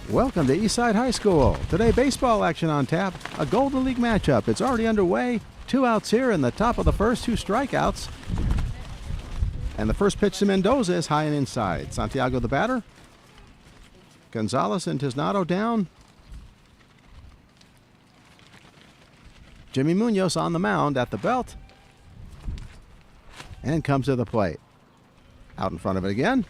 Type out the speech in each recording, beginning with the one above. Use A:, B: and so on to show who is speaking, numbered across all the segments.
A: Welcome to Eastside High School. Today, baseball action on tap. A Golden League matchup. It's already underway. 2 outs here in the top of the first, 2 strikeouts. And the first pitch to Mendoza is high and inside. Santiago the batter. Gonzalez and Tiznado down. Jimmy Munoz on the mound at the belt. And comes to the plate. Out in front of it again.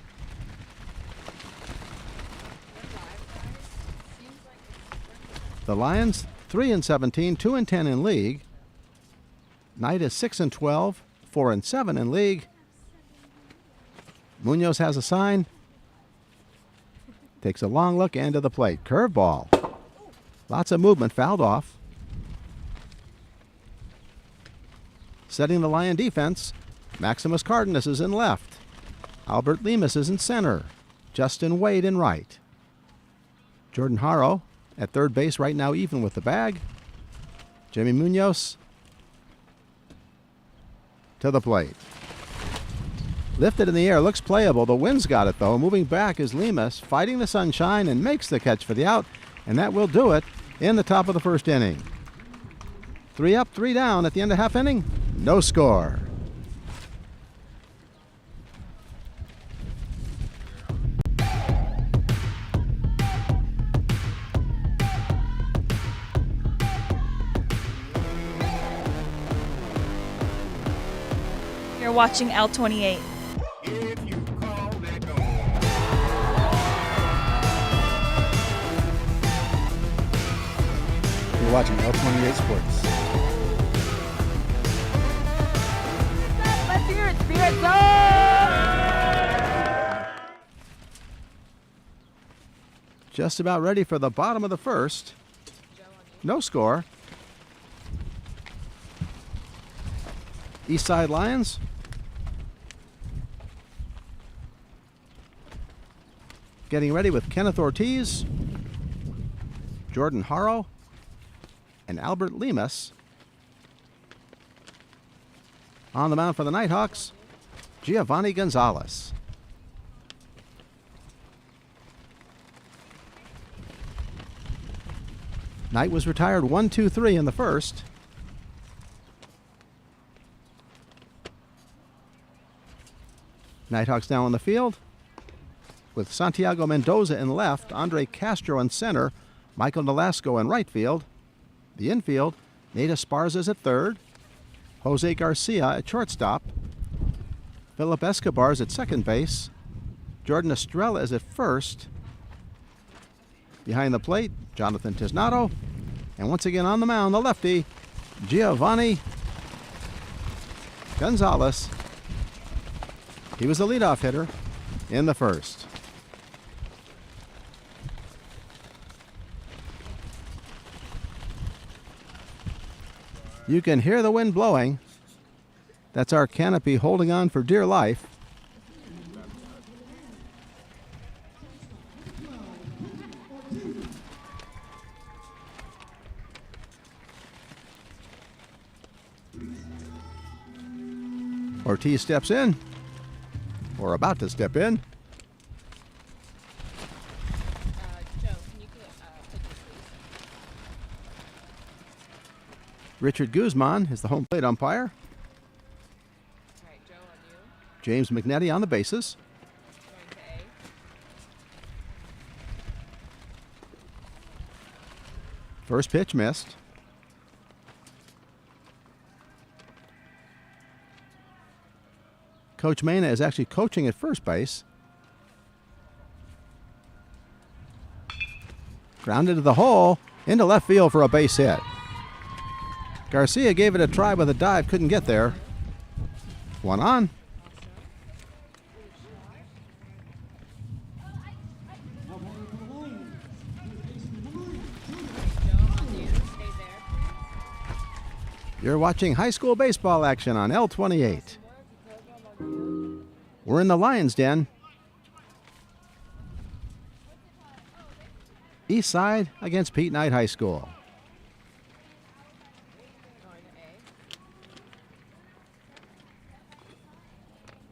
A: The Lions 3-17, 2-10 in league. Knight is 6-12, 4-7 in league. Munoz has a sign. Takes a long look and to the plate. Curveball. Lots of movement, fouled off. Setting the Lion defense, Maximus Cardenas is in left. Albert Lemus is in center. Justin Wade in right. Jordan Haro at third base right now, even with the bag. Jimmy Munoz to the plate. Lifted in the air, looks playable. The wind's got it though. Moving back is Lemus, fighting the sunshine and makes the catch for the out, and that will do it in the top of the first inning. 3 up, 3 down at the end of half inning. No score.
B: You're watching L28.
A: You're watching L28 Sports.
B: Let's hear it, Spirit Zone!
A: Just about ready for the bottom of the first. No score. Eastside Lions. Getting ready with Kenneth Ortiz, Jordan Haro, and Albert Lemus. On the mound for the Nighthawks, Giovanni Gonzalez. Knight was retired 1-2-3 in the first. Nighthawks now on the field with Santiago Mendoza in left, Andre Castro in center, Michael Nolasco in right field. The infield, Nate Esparza is at third, Jose Garcia at shortstop, Philip Escobar is at second base, Jordan Estrella is at first. Behind the plate, Jonathan Tiznado, and once again on the mound, the lefty, Giovanni Gonzalez. He was the leadoff hitter in the first. You can hear the wind blowing. That's our canopy holding on for dear life. Ortiz steps in, or about to step in.
B: Joe, can you put this, please?
A: Richard Guzman is the home plate umpire.
B: All right, Joe, on you.
A: James McNetty on the bases.
B: Going to A.
A: First pitch missed. Coach Mena is actually coaching at first base. Grounded to the hole, into left field for a base hit. Garcia gave it a try with a dive, couldn't get there. 1 on. You're watching high school baseball action on L28. We're in the Lions' Den. Eastside against Pete Knight High School.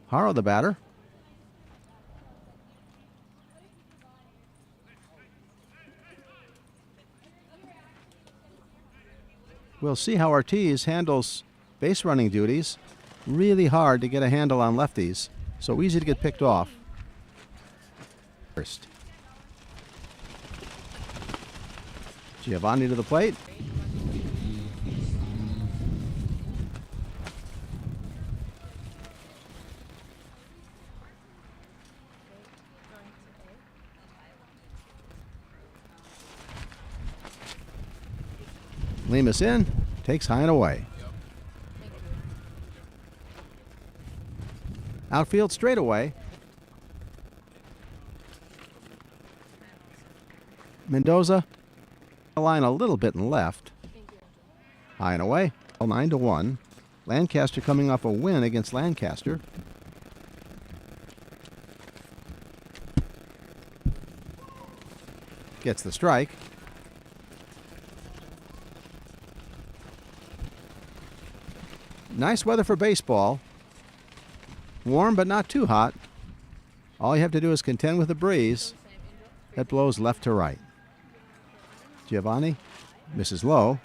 A: Haro the batter. We'll see how Ortiz handles base running duties. Really hard to get a handle on lefties, so easy to get picked off. First. Giovanni to the plate. Lemus in, takes high and away. Outfield straightaway. Mendoza, the line a little bit and left. High and away, 9-1. Lancaster coming off a win against Lancaster. Gets the strike. Nice weather for baseball. Warm but not too hot. All you have to do is contend with the breeze that blows left to right. Giovanni misses low.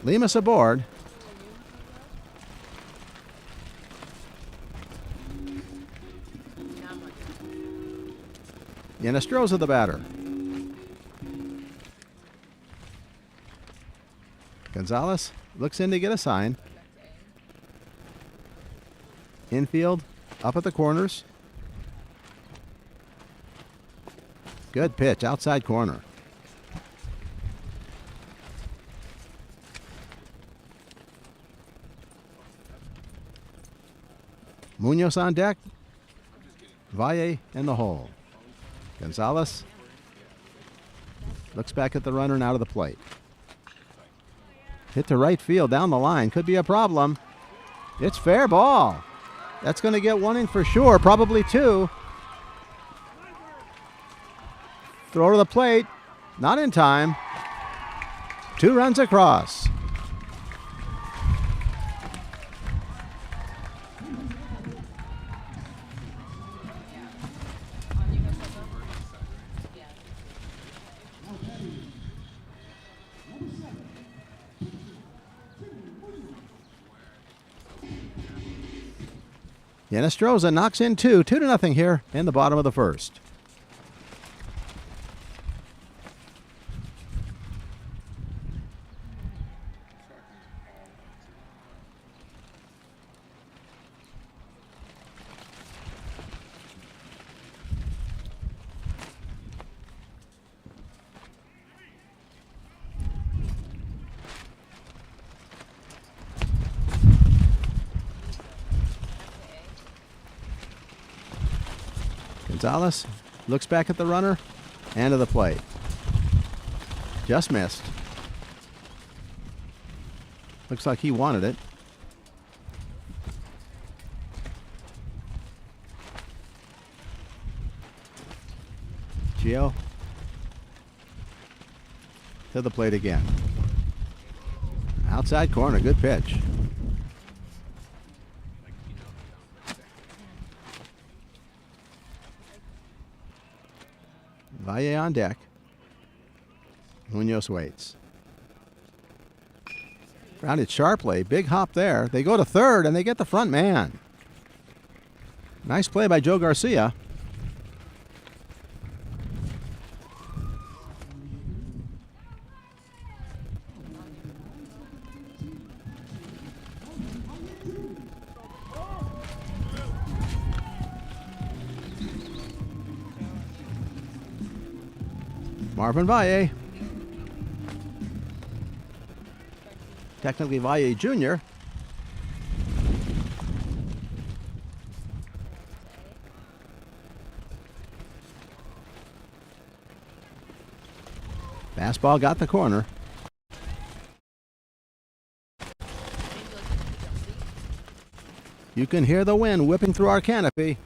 A: Lemus aboard. Yenestroza the batter. Gonzalez looks in to get a sign. Infield, up at the corners. Good pitch, outside corner. Munoz on deck. Valle in the hole. Gonzalez looks back at the runner and out of the plate. Hit to right field down the line. Could be a problem. It's fair ball. That's going to get one in for sure, probably two. Throw to the plate. Not in time. 2 runs across. Yenestroza knocks in 2. 2-0 here in the bottom of the first. Gonzalez looks back at the runner and to the plate. Just missed. Looks like he wanted it. Gio to the plate again. Outside corner, good pitch. Valle on deck. Munoz waits. Grounded sharply. Big hop there. They go to third and they get the front man. Nice play by Joe Garcia. Marvin Valle. Technically Valle Jr. Fastball got the corner. You can hear the wind whipping through our canopy.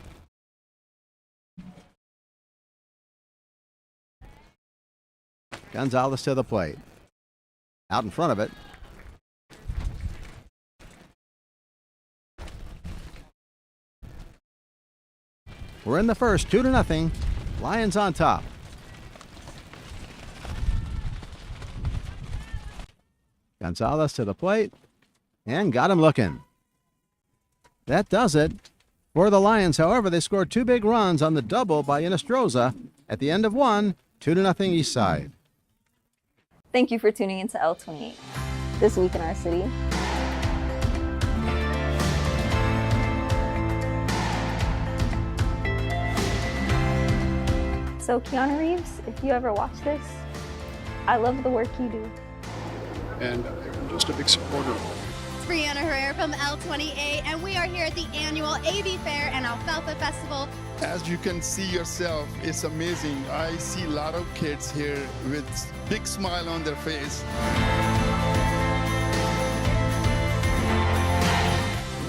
A: Gonzalez to the plate. Out in front of it. We're in the first, 2-0. Lions on top. Gonzalez to the plate and got him looking. That does it for the Lions. However, they scored 2 big runs on the double by Inestrosa at the end of one, 2-0 Eastside.
C: Thank you for tuning into L28. This week in our city. So Keanu Reeves, if you ever watch this, I love the work you do.
D: And I'm just a big supporter of it.
E: It's Brianna Herrera from L28, and we are here at the annual AV Fair and Alfalfa Festival.
F: As you can see yourself, it's amazing. I see a lot of kids here with big smile on their face.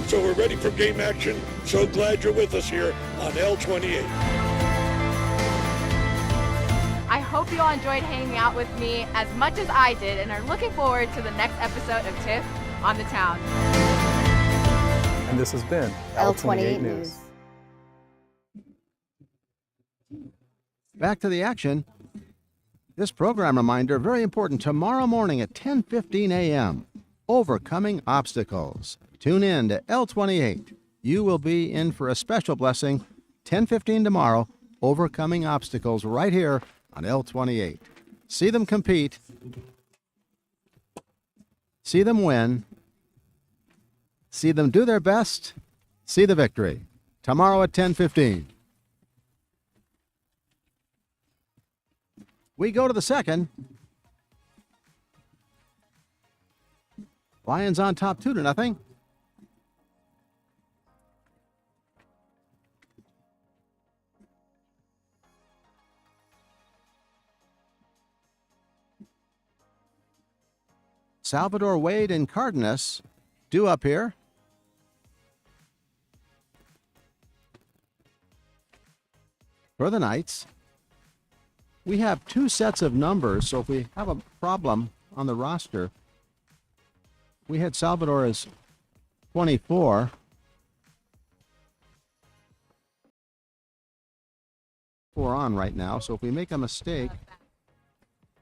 G: So we're ready for game action. So glad you're with us here on L28.
B: I hope you all enjoyed hanging out with me as much as I did and are looking forward to the next episode of Tiff on the Town.
H: And this has been
C: L28 News.
A: Back to the action. This program reminder, very important, tomorrow morning at 10:15 a.m. Overcoming Obstacles. Tune in to L28. You will be in for a special blessing. 10:15 tomorrow, Overcoming Obstacles, right here on L28. See them compete. See them win. See them do their best. See the victory. Tomorrow at 10:15. We go to the second. Lions on top 2-0. Salvador, Wade, and Cardenas due up here. For the Knights. We have 2 sets of numbers, so if we have a problem on the roster, we had Salvador as 24. We're on right now, so if we make a mistake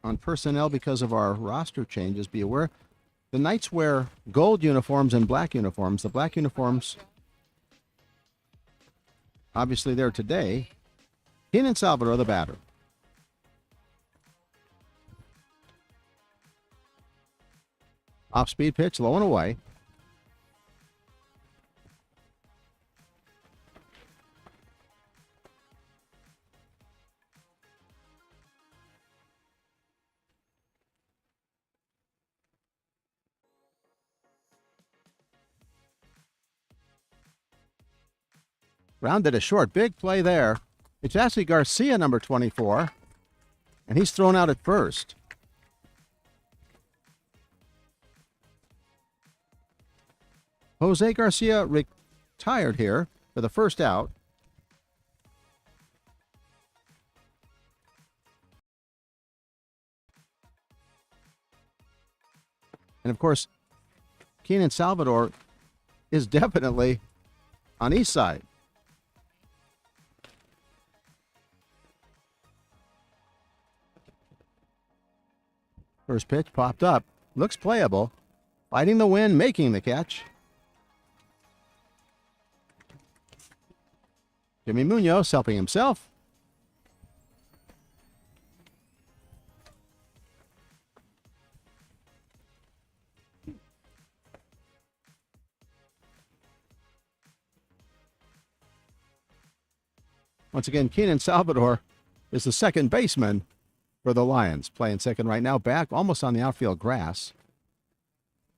A: on personnel because of our roster changes, be aware. The Knights wear gold uniforms and black uniforms. The black uniforms, obviously there today. Keenan Salvador, the batter. Off-speed pitch, low and away. Rounded a short, big play there. It's actually Garcia, number 24, and he's thrown out at first. Jose Garcia retired here for the first out. And of course, Keenan Salvador is definitely on Eastside. First pitch popped up. Looks playable. Fighting the wind, making the catch. Jimmy Munoz helping himself. Once again, Keenan Salvador is the second baseman for the Lions. Playing second right now, back almost on the outfield grass.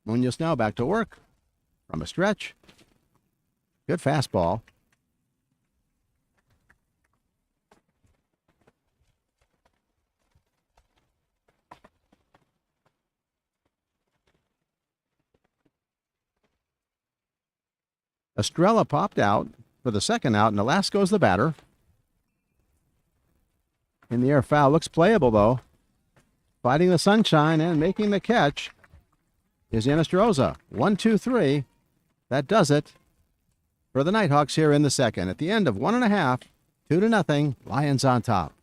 A: Munoz now back to work from a stretch. Good fastball. Estrella popped out for the second out, and Nolasco's the batter. In the air foul. Looks playable, though. Fighting the sunshine and making the catch is Inestrosa. 1-2-3. That does it for the Nighthawks here in the second. At the end of 1.5, 2-0, Lions on top.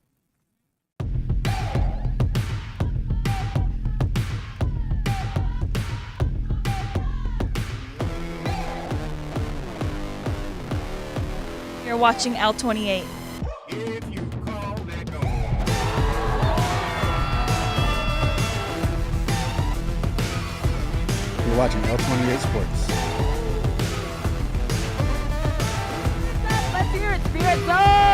I: You're watching L28.
H: You're watching L28 Sports.
B: Let's hear it, Spirit Zone!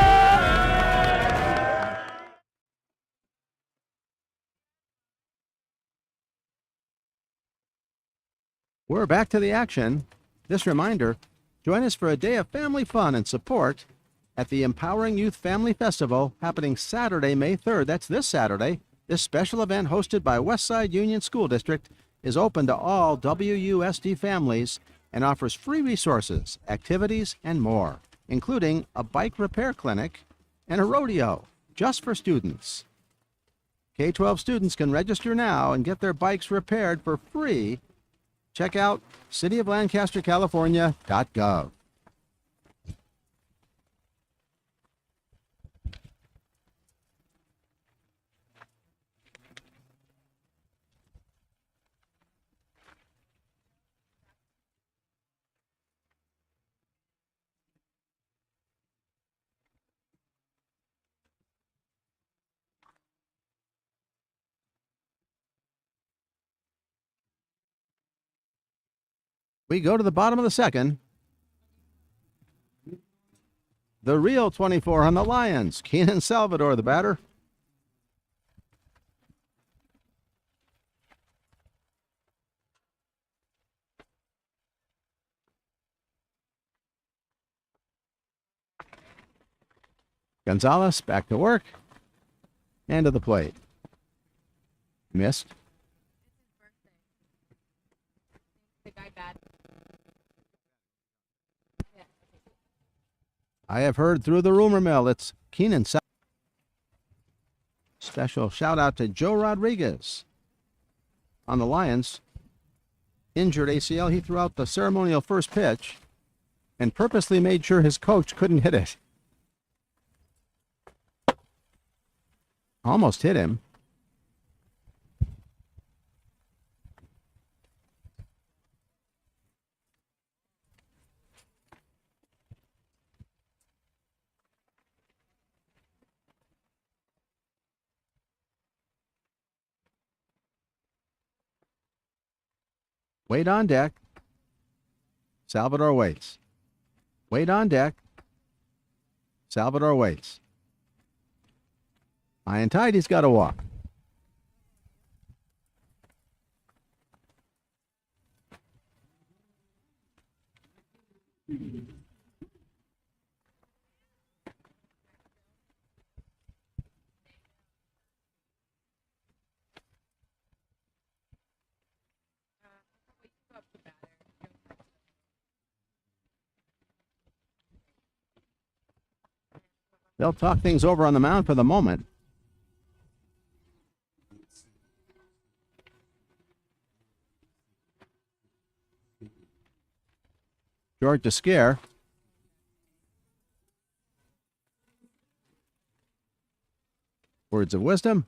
A: We're back to the action. This reminder, join us for a day of family fun and support at the Empowering Youth Family Festival happening Saturday, May 3rd. That's this Saturday. This special event hosted by Westside Union School District is open to all WUSD families and offers free resources, activities, and more, including a bike repair clinic and a rodeo just for students. K-12 students can register now and get their bikes repaired for free. Check out cityoflancastercalifornia.gov. We go to the bottom of the second. The real 24 on the Lions. Keenan Salvador, the batter. Gonzalez back to work. And to the plate. Missed.
B: The guy bad.
A: I have heard through the rumor mill it's Keenan Salvador. Special shout out to Joe Rodriguez on the Lions. Injured ACL, he threw out the ceremonial first pitch and purposely made sure his coach couldn't hit it. Almost hit him. Wade on deck. Salvador waits. Wade on deck. Salvador waits. High and tight, he's got to walk. They'll talk things over on the mound for the moment. George to scare. Words of wisdom.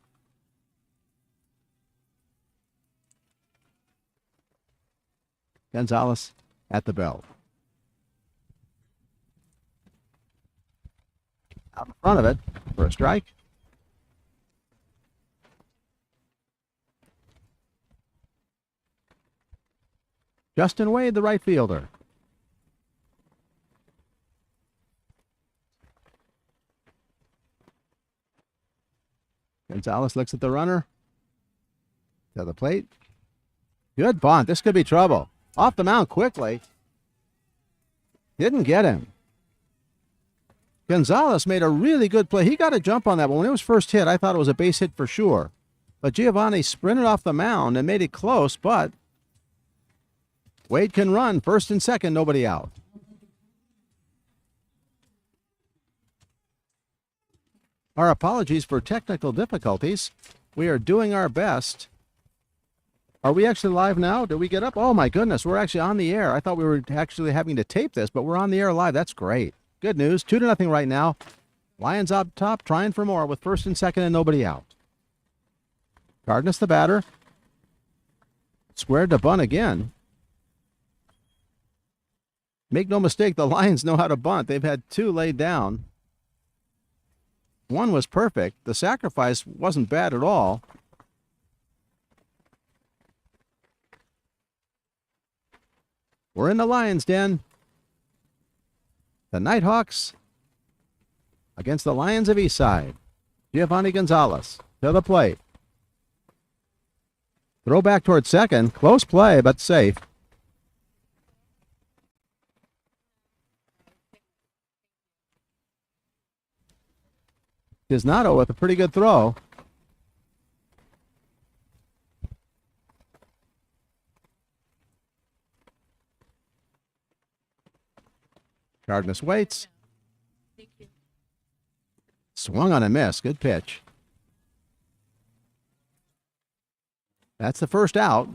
A: Gonzalez at the belt. Out in front of it for a strike. Justin Wade, the right fielder. Gonzalez looks at the runner. To the plate. Good bunt. This could be trouble. Off the mound quickly. Didn't get him. Gonzalez made a really good play. He got a jump on that, but when it was first hit, I thought it was a base hit for sure. But Giovanni sprinted off the mound and made it close, but Wade can run first and second, nobody out. Our apologies for technical difficulties. We are doing our best. Are we actually live now? Did we get up? Oh my goodness, we're actually on the air. I thought we were actually having to tape this, but we're on the air live. That's great. Good news. 2-0 right now. Lions up top, trying for more with first and second and nobody out. Cardenas the batter. Squared to bunt again. Make no mistake, the Lions know how to bunt. They've had 2 laid down. One was perfect. The sacrifice wasn't bad at all. We're in the Lions' den. The Nighthawks against the Lions of Eastside. Giovanni Gonzalez to the plate. Throw back toward second. Close play, but safe. Tisnato with a pretty good throw. Cardenas waits. Swung on a miss. Good pitch. That's the first out.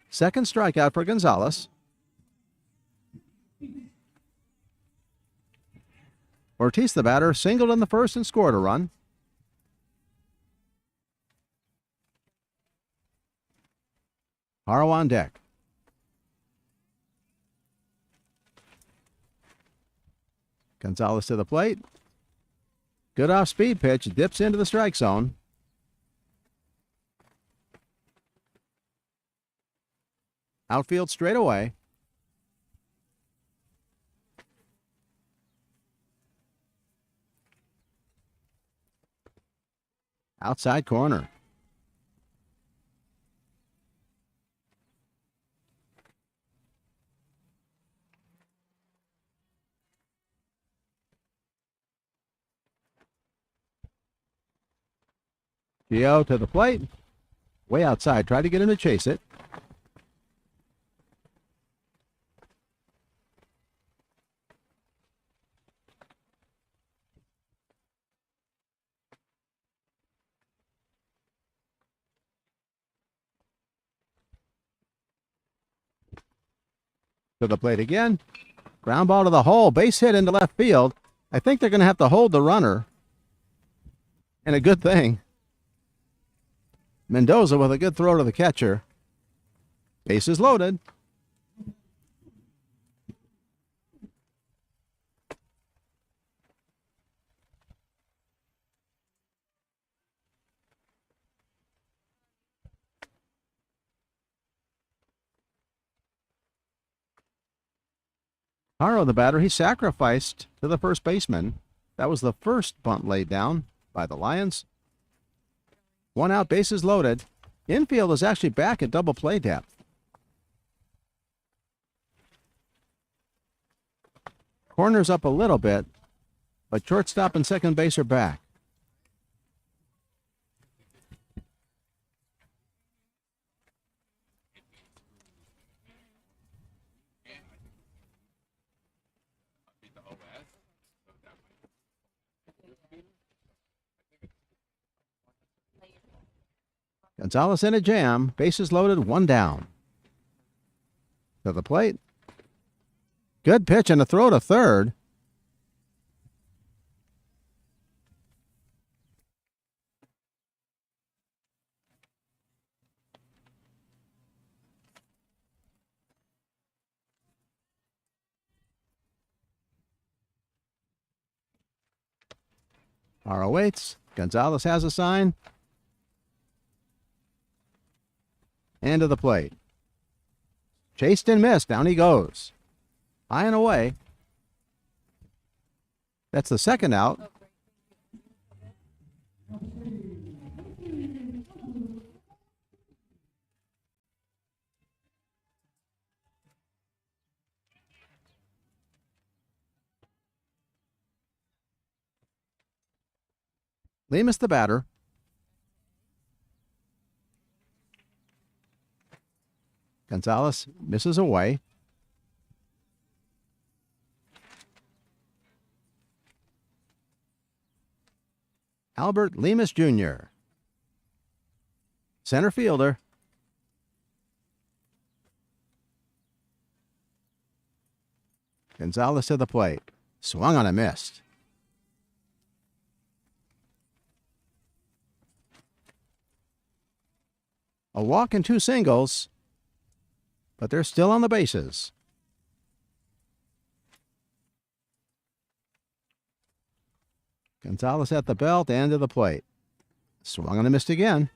A: Second strikeout for Gonzalez. Ortiz, the batter, singled in the first and scored a run. Haro on deck. Gonzalez to the plate. Good off-speed pitch. Dips into the strike zone. Outfield straight away. Outside corner. Gio to the plate. Way outside. Tried to get him to chase it. To the plate again. Ground ball to the hole. Base hit into left field. I think they're going to have to hold the runner. And a good thing. Mendoza with a good throw to the catcher. Bases loaded. Haro, the batter, he sacrificed to the first baseman. That was the first bunt laid down by the Lions. 1 out, bases loaded. Infield is actually back at double play depth. Corner's up a little bit, but shortstop and second base are back. Gonzalez in a jam. Bases loaded, 1 down. To the plate. Good pitch and a throw to third. Haro waits. Gonzalez has a sign. And to the plate. Chased and missed. Down he goes. High and away. That's the second out. Lemus the batter. Gonzalez misses away. Albert Lemus Jr., center fielder. Gonzalez to the plate. Swung on a missed. A walk and two singles, but they're still on the bases. Gonzalez at the belt and to the plate. Swung on a missed again.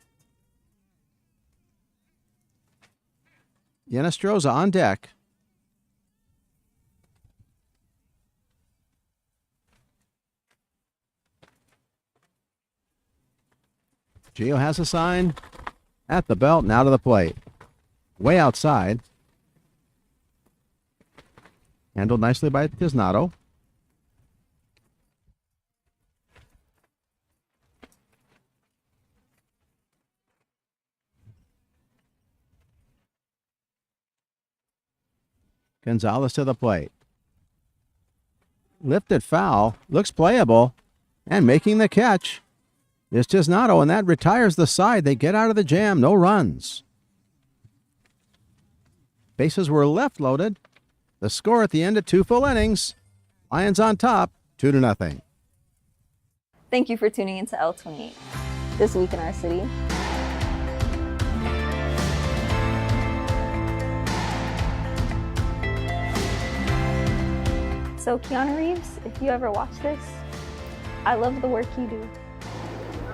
A: Yenestroza on deck. Gio has a sign at the belt, now to the plate. Way outside. Handled nicely by Tiznato. Gonzalez to the plate. Lifted foul. Looks playable. And making the catch is Tiznato, and that retires the side. They get out of the jam. No runs. Bases were left loaded. The score at the end of 2 full innings. Lions on top, 2-0.
C: Thank you for tuning into L28. This week in our city. So Keanu Reeves, if you ever watch this, I love the work you do.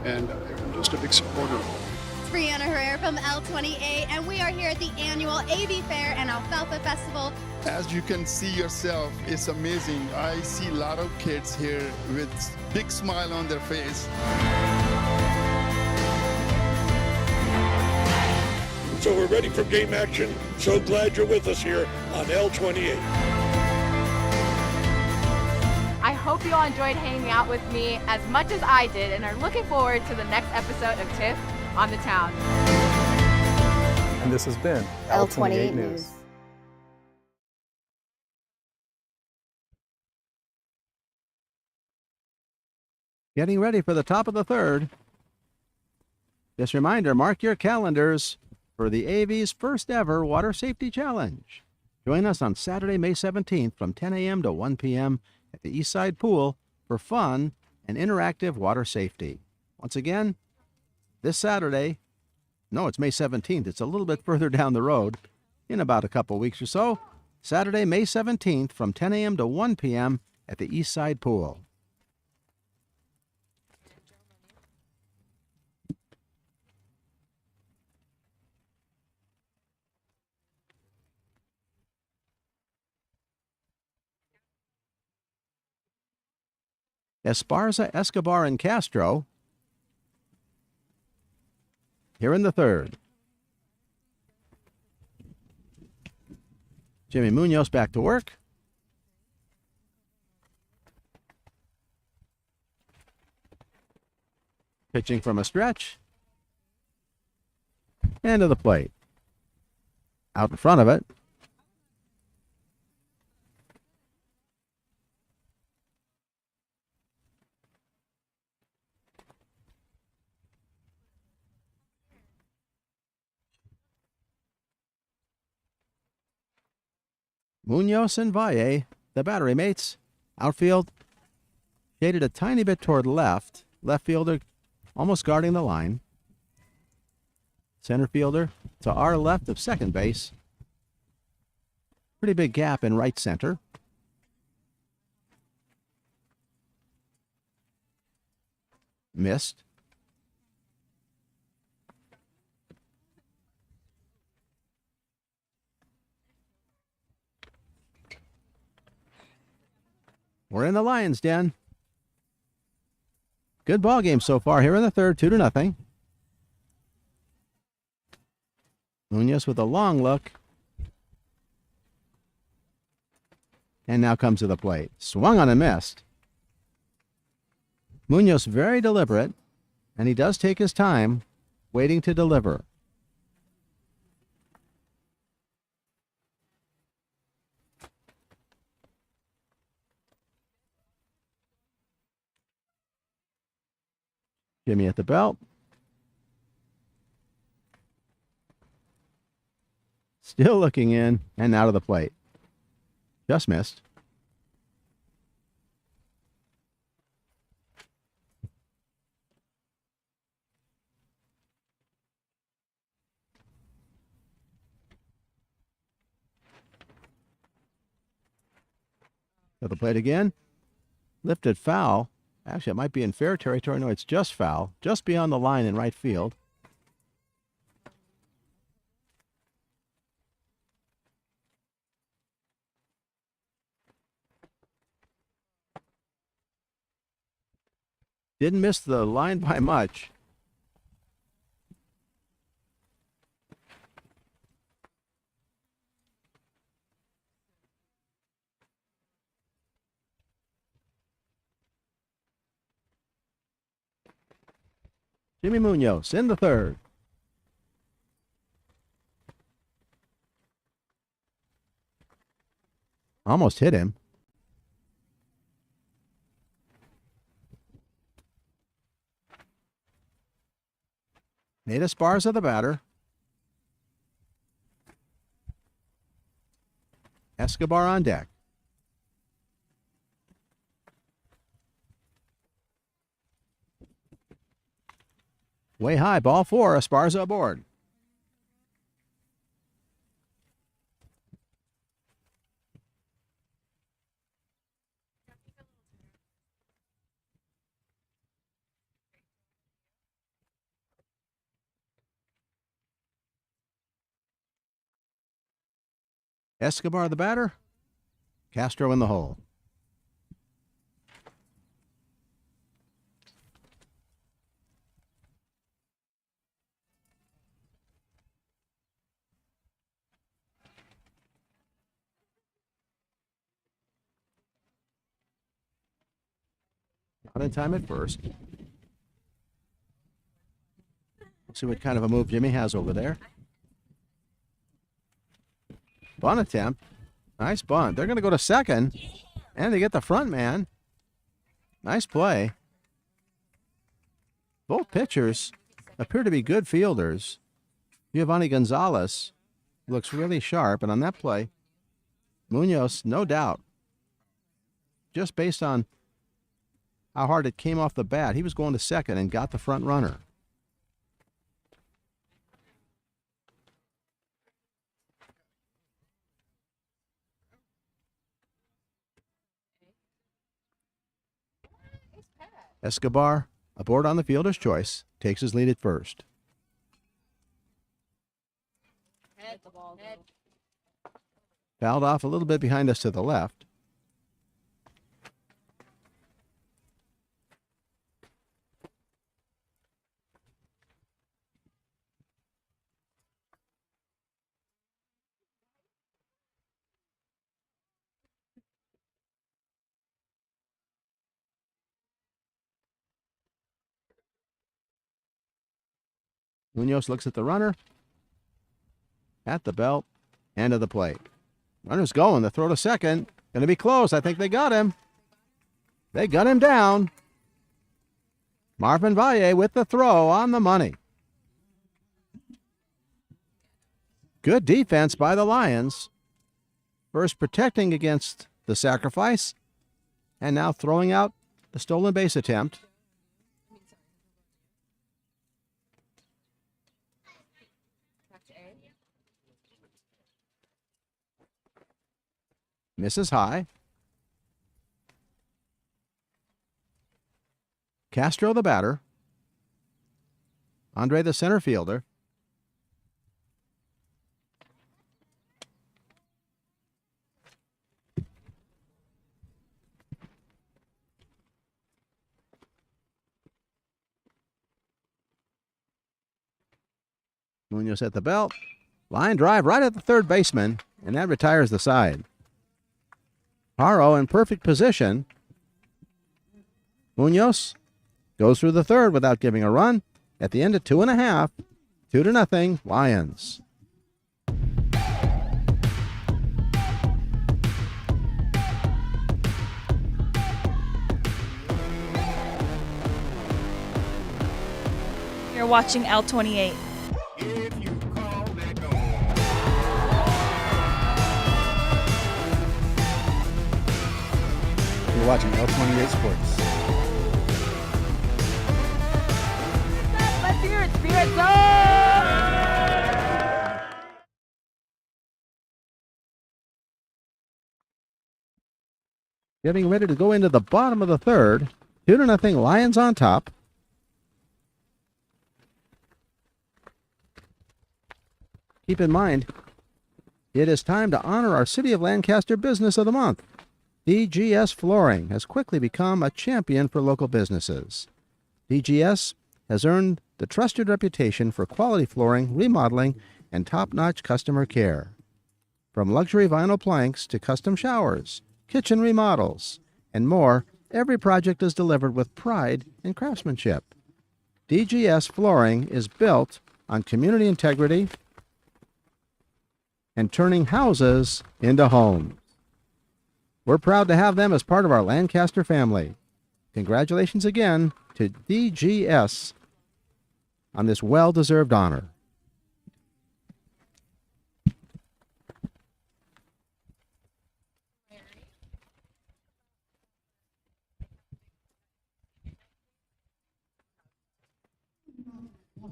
D: And I'm just a big supporter of it.
E: It's Brianna Herrera from L28, and we are here at the annual AV Fair and Alfalfa Festival.
F: As you can see yourself, it's amazing. I see a lot of kids here with big smile on their face.
G: So we're ready for game action. So glad you're with us here on L28.
B: I hope you all enjoyed hanging out with me as much as I did and are looking forward to the next episode of Tiff on the Town.
H: And this has been
C: L28 News.
A: Getting ready for the top of the third. Just a reminder, mark your calendars for the AV's first ever Water Safety Challenge. Join us on Saturday, May 17th from 10 a.m. to 1 p.m. at the Eastside Pool for fun and interactive water safety. Once again, this Saturday, no, it's May 17th. It's a little bit further down the road in about a couple weeks or so. Saturday, May 17th from 10 a.m. to 1 p.m. at the Eastside Pool. Esparza, Escobar, and Castro here in the third. Jimmy Munoz back to work. Pitching from a stretch. And to the plate. Out in front of it. Munoz and Valle, the battery mates. Outfield shaded a tiny bit toward left. Left fielder almost guarding the line. Center fielder to our left of second base. Pretty big gap in right center. Missed. We're in the Lions' den. Good ball game so far here in the third, 2-0. Munoz with a long look. And now comes to the plate. Swung on and missed. Munoz very deliberate, and he does take his time, waiting to deliver. Jimmy at the belt. Still looking in and out of the plate. Just missed. To the plate again. Lifted foul. Actually, it might be in fair territory. No, it's just foul. Just beyond the line in right field. Didn't miss the line by much. Jimmy Munoz in the third. Almost hit him. Nate Esparza, the batter. Escobar on deck. Way high, ball four, Esparza aboard. Escobar the batter. Castro in the hole. Not in time at first. Let's see what kind of a move Jimmy has over there. Bunt attempt. Nice bunt. They're going to go to second, and they get the front man. Nice play. Both pitchers appear to be good fielders. Giovanni Gonzalez looks really sharp, and on that play, Munoz, no doubt, just based on how hard it came off the bat, he was going to second and got the front runner. Escobar, aboard on the fielder's choice, takes his lead at first. Fouled off a little bit behind us to the left. Munoz looks at the runner, at the belt, and to the plate. Runner's going. The throw to second. Going to be close. I think they got him. They got him down. Marvin Valle with the throw on the money. Good defense by the Lions. First protecting against the sacrifice, and now throwing out the stolen base attempt. Misses high. Castro the batter. Andre the center fielder. Munoz at the belt. Line drive right at the third baseman, and that retires the side. Haro in perfect position. Munoz goes through the third without giving a run. At the end of 2.5, 2-0, Lions.
I: You're watching L28.
J: You're watching L28 Sports.
B: Let's hear it, Spirit Zone!
A: Getting ready to go into the bottom of the third. 2-0 Lions on top. Keep in mind, it is time to honor our City of Lancaster Business of the Month. DGS Flooring has quickly become a champion for local businesses. DGS has earned the trusted reputation for quality flooring, remodeling, and top-notch customer care. From luxury vinyl planks to custom showers, kitchen remodels, and more, every project is delivered with pride and craftsmanship. DGS Flooring is built on community integrity and turning houses into homes. We're proud to have them as part of our Lancaster family. Congratulations again to DGS on this well-deserved honor.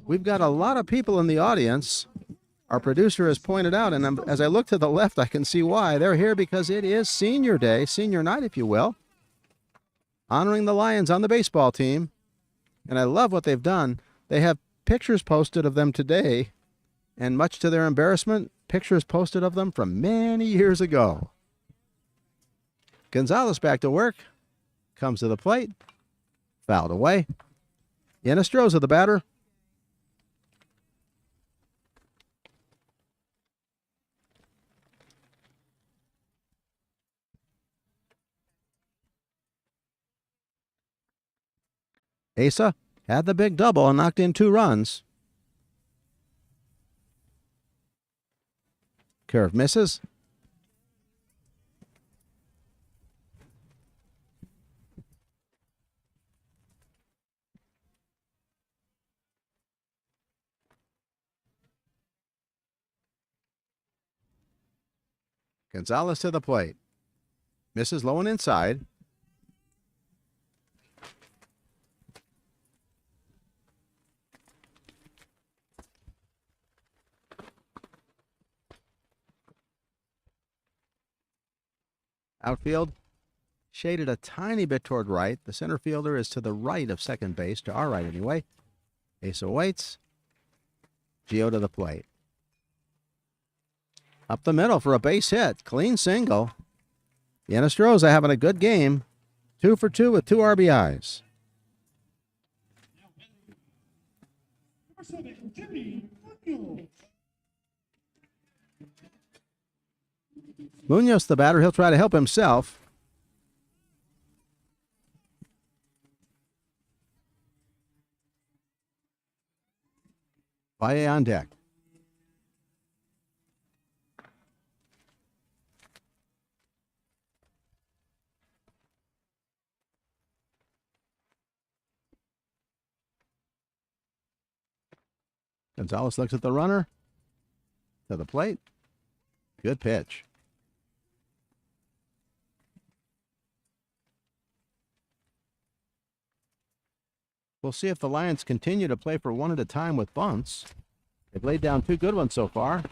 A: We've got a lot of people in the audience. Our producer has pointed out, and as I look to the left, I can see why. They're here because it is senior day, senior night, if you will, honoring the Lions on the baseball team. And I love what they've done. They have pictures posted of them today, and much to their embarrassment, pictures posted of them from many years ago. Gonzalez back to work, comes to the plate, fouled away. Yenestroza the batter. Asa had the big double and knocked in 2 runs. Curve misses. Gonzalez to the plate. Misses low and inside. Outfield shaded a tiny bit toward right. The center fielder is to the right of second base, to our right anyway. Asa waits. Gio to the plate. Up the middle for a base hit. Clean single. Yenestroza having a good game. 2 for 2 with 2 RBIs. Munoz, the batter, he'll try to help himself. Valle on deck. Gonzalez looks at the runner. To the plate. Good pitch. We'll see if the Lions continue to play for one at a time with bunts. They've laid down 2 good ones so far.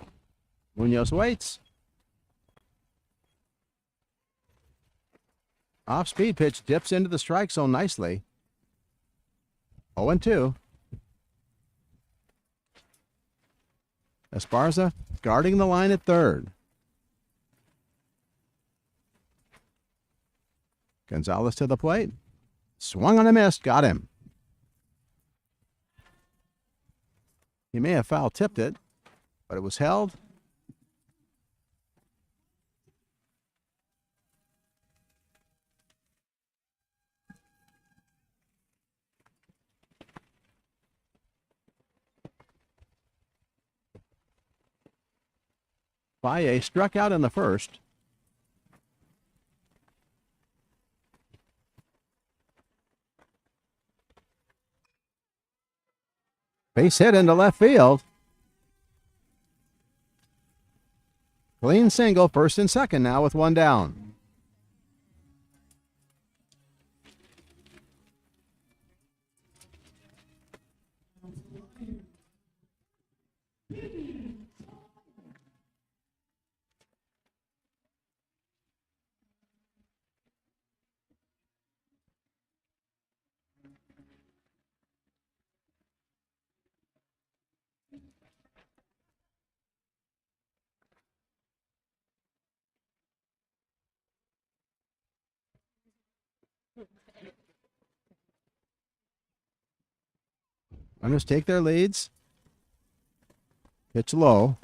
A: Munoz waits. Off-speed pitch dips into the strike zone nicely. 0-2. Esparza guarding the line at third. Gonzalez to the plate. Swung on a miss. Got him. He may have foul-tipped it, but it was held. Valle struck out in the first. Base hit into left field. Clean single, first and second now with 1 down. Runners take their leads. Pitch low.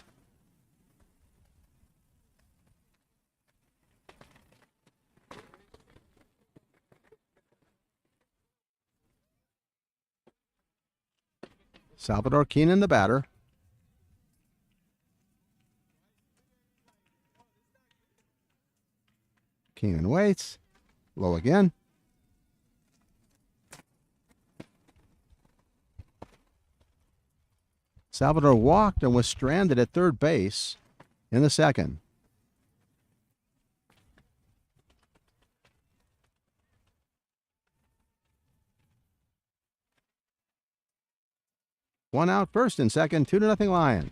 A: Salvador Keenan, the batter. Keenan waits. Low again. Salvador walked and was stranded at third base in the second. One out, first and second, 2-0 Lions.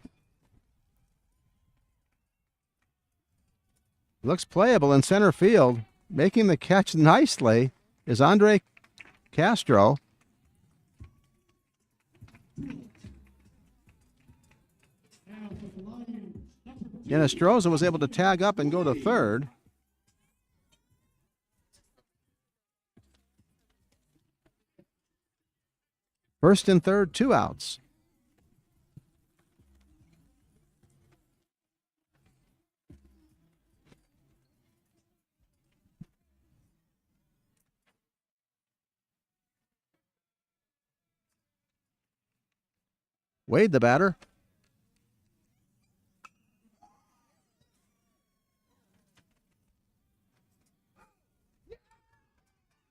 A: Looks playable in center field. Making the catch nicely is Andre Castro. Ginestroza was able to tag up and go to third. First and third, 2 outs. Wade, the batter.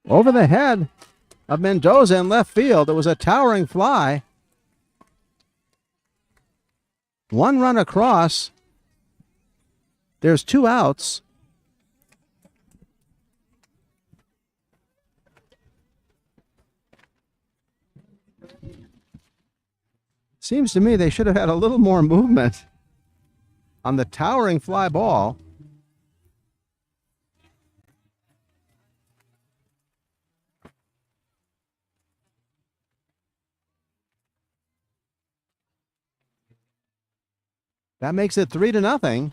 A: Over the head of Mendoza in left field. It was a towering fly. 1 run across. There's 2 outs. Seems to me they should have had a little more movement on the towering fly ball. That makes it 3-0.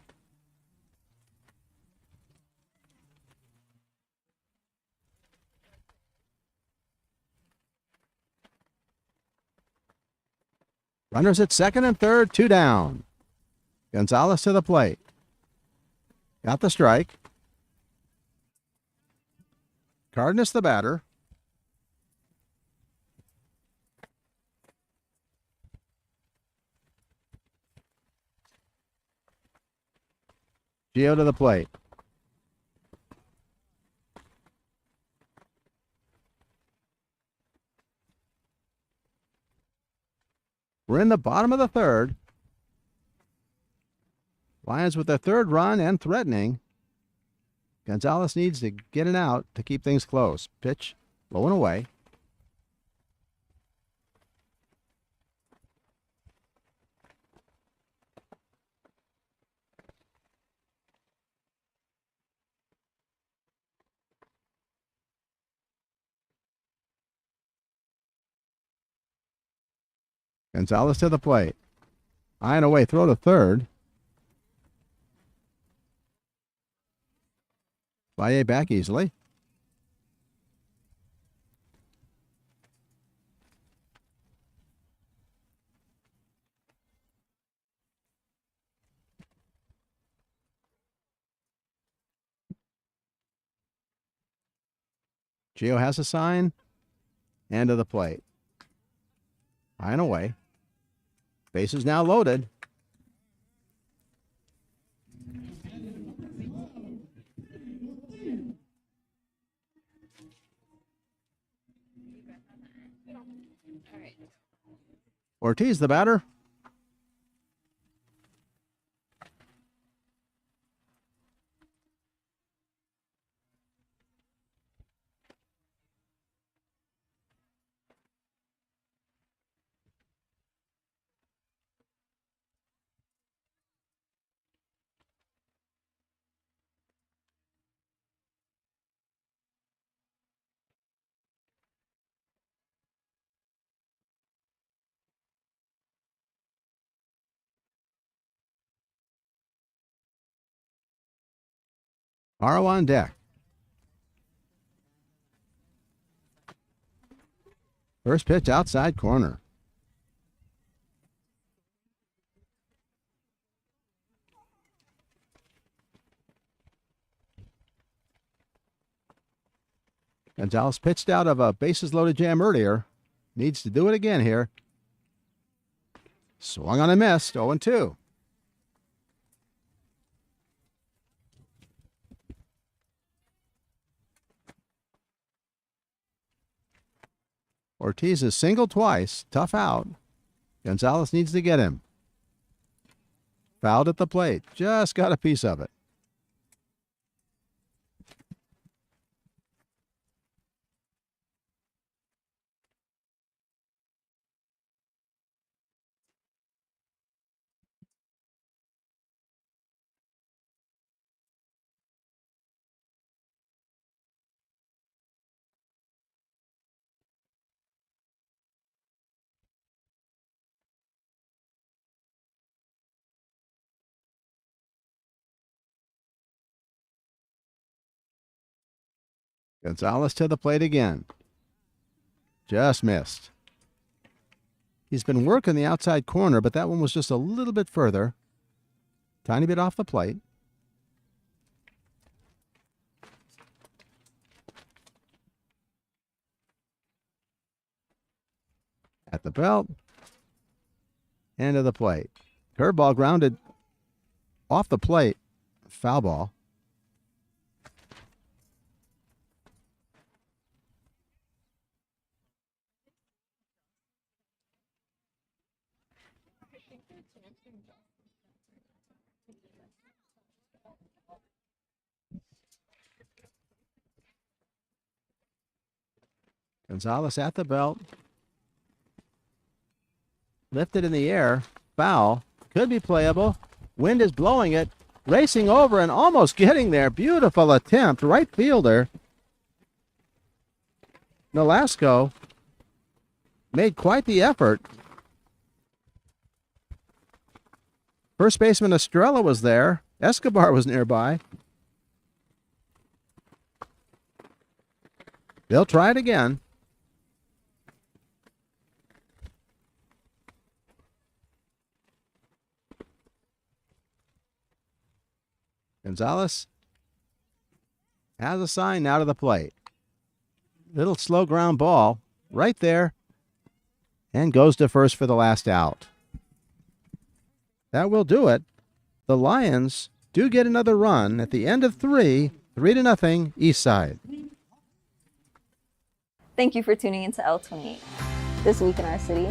A: Runners at second and third, 2 down. Gonzalez to the plate. Got the strike. Cardenas the batter. Gio to the plate. We're in the bottom of the third. Lions with their third run and threatening. Gonzalez needs to get it out to keep things close. Pitch low and away. Gonzalez to the plate. High and away, throw to third. Valle back easily. Gio has a sign. And to the plate. High and away. Base is now loaded. Ortiz, the batter. Morrow on deck. First pitch outside corner. Gonzalez pitched out of a bases-loaded jam earlier. Needs to do it again here. Swung on and missed, 0-2. Ortiz is singled twice. Tough out. Gonzalez needs to get him. Fouled at the plate. Just got a piece of it. Gonzalez to the plate again. Just missed. He's been working the outside corner, but that one was just a little bit further. Tiny bit off the plate. At the belt. And to the plate. Curveball grounded off the plate. Foul ball. Gonzalez at the belt. Lifted in the air. Foul. Could be playable. Wind is blowing it. Racing over and almost getting there. Beautiful attempt. Right fielder Nolasco made quite the effort. First baseman Estrella was there. Escobar was nearby. They'll try it again. Gonzalez has a sign now to the plate. Little slow ground ball right there and goes to first for the last out. That will do it. The Lions do get another run at the end of 3-0 Eastside.
C: Thank you for tuning into L28. This week in our city.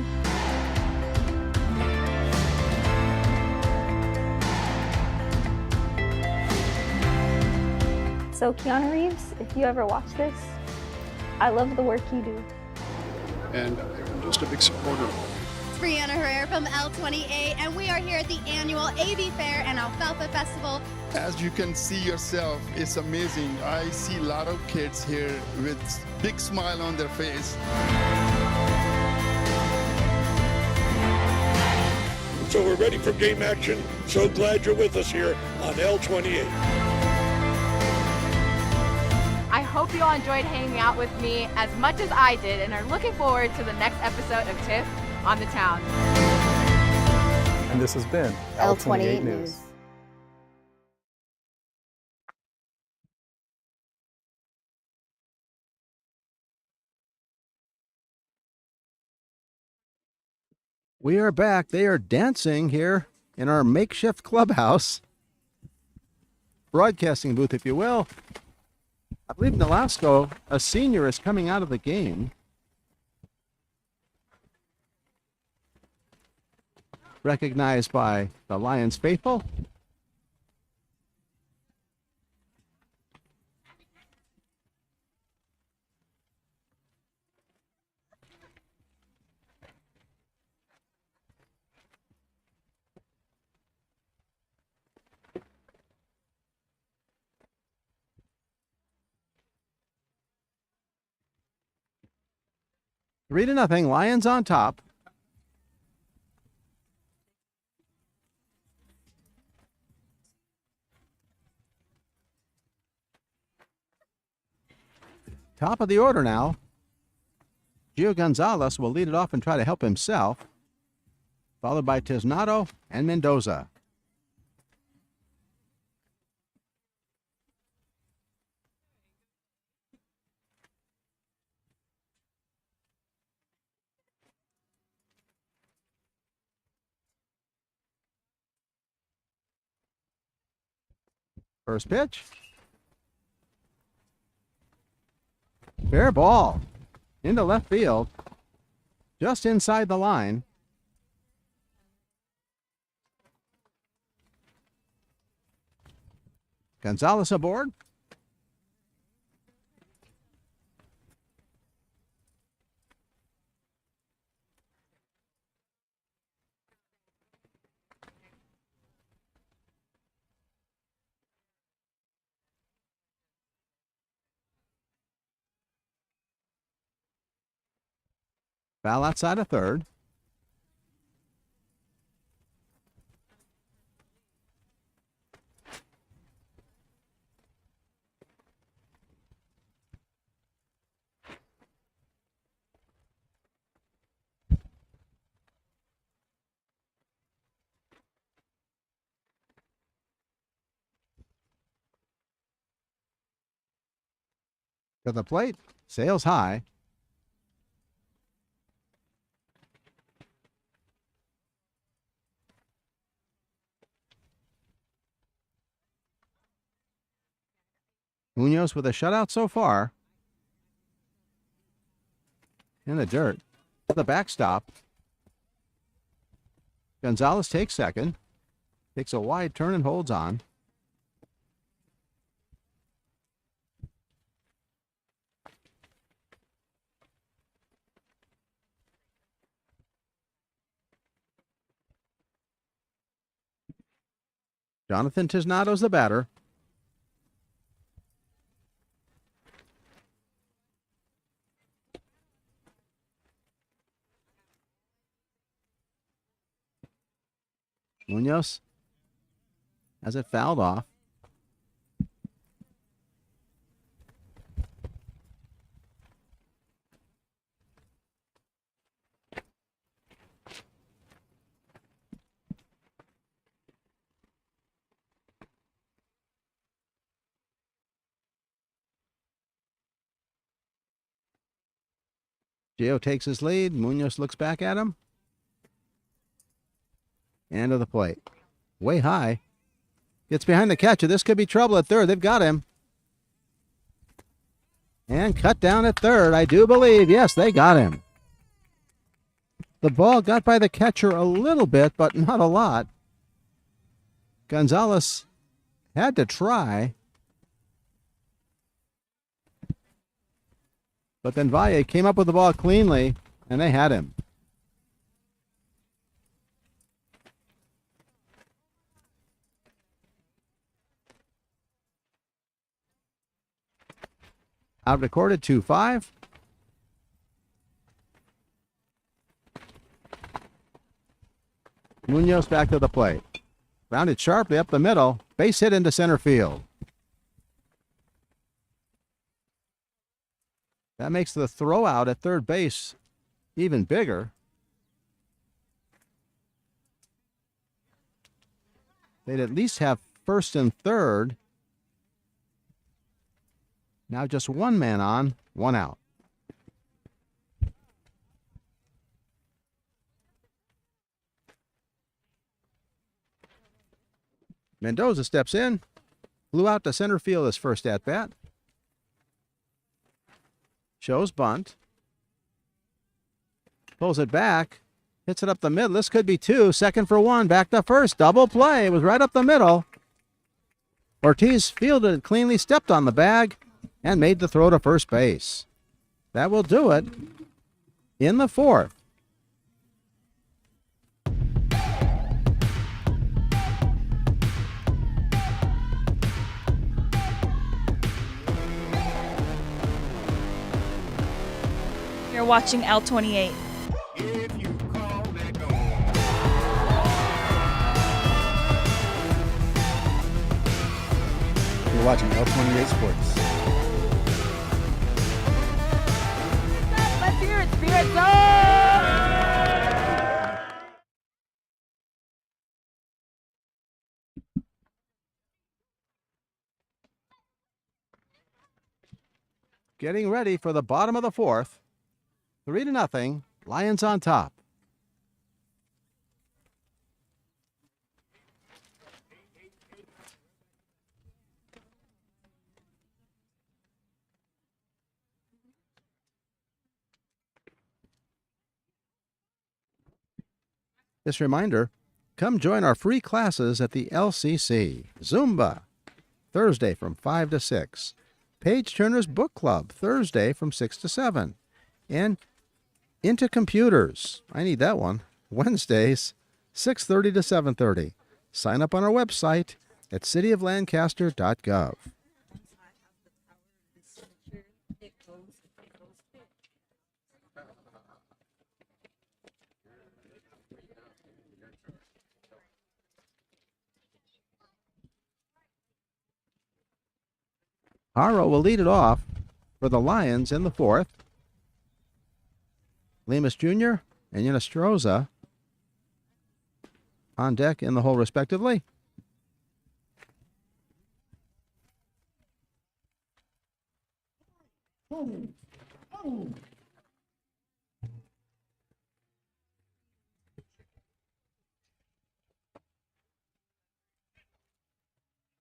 C: So Keanu Reeves, if you ever watch this, I love the work you do.
D: And I'm just a big supporter of it.
E: It's Brianna Herrera from L28, and we are here at the annual AV Fair and Alfalfa Festival.
F: As you can see yourself, it's amazing. I see a lot of kids here with big smile on their face.
G: So we're ready for game action. So glad you're with us here on L28.
B: I hope you all enjoyed hanging out with me as much as I did and are looking forward to the next episode of TIFF on the Town.
H: And this has been L28 News.
A: We are back. They are dancing here in our makeshift clubhouse. Broadcasting booth, if you will. I believe Nolasco, a senior, is coming out of the game. Recognized by the Lions faithful. Three to nothing. Lions on top. Top of the order now. Gio Gonzalez will lead it off and try to help himself, followed by Tiznado and Mendoza. First pitch. Fair ball. Into left field. Just inside the line. Gonzalez aboard. Foul outside of third. To the plate, sails high. Munoz with a shutout so far. In the dirt. To the backstop. Gonzalez takes second. Takes a wide turn and holds on. Jonathan Tisnato's the batter. Munoz has it fouled off. Gio takes his lead. Munoz looks back at him. And to the plate. Way high. Gets behind the catcher. This could be trouble at third. They've got him. And cut down at third, I do believe. Yes, they got him. The ball got by the catcher a little bit, but not a lot. Gonzalez had to try. But then Valle came up with the ball cleanly, and they had him. Out recorded 2-5. Munoz back to the plate. Rounded sharply up the middle. Base hit into center field. That makes the throw out at third base even bigger. They'd at least have first and third. Now just one man on, one out. Mendoza steps in, flew out to center field his first at bat. Shows bunt. Pulls it back. Hits it up the middle. This could be two. Second for one. Back to first. Double play. It was right up the middle. Ortiz fielded it cleanly, stepped on the bag, and made the throw to first base. That will do it in the fourth.
I: You're watching L28.
J: You're watching L28 Sports.
B: Let's hear it, Spirit Zone!
A: Getting ready for the bottom of the fourth. 3-0. Lions on top. This reminder, come join our free classes at the LCC. Zumba, Thursday from 5 to 6. Page Turner's Book Club, Thursday from 6 to 7. And Into Computers, I need that one, Wednesdays, 6:30 to 7:30. Sign up on our website at cityoflancaster.gov. Haro will lead it off for the Lions in the fourth. Lemus Jr. and Yanestroza on deck in the hole respectively.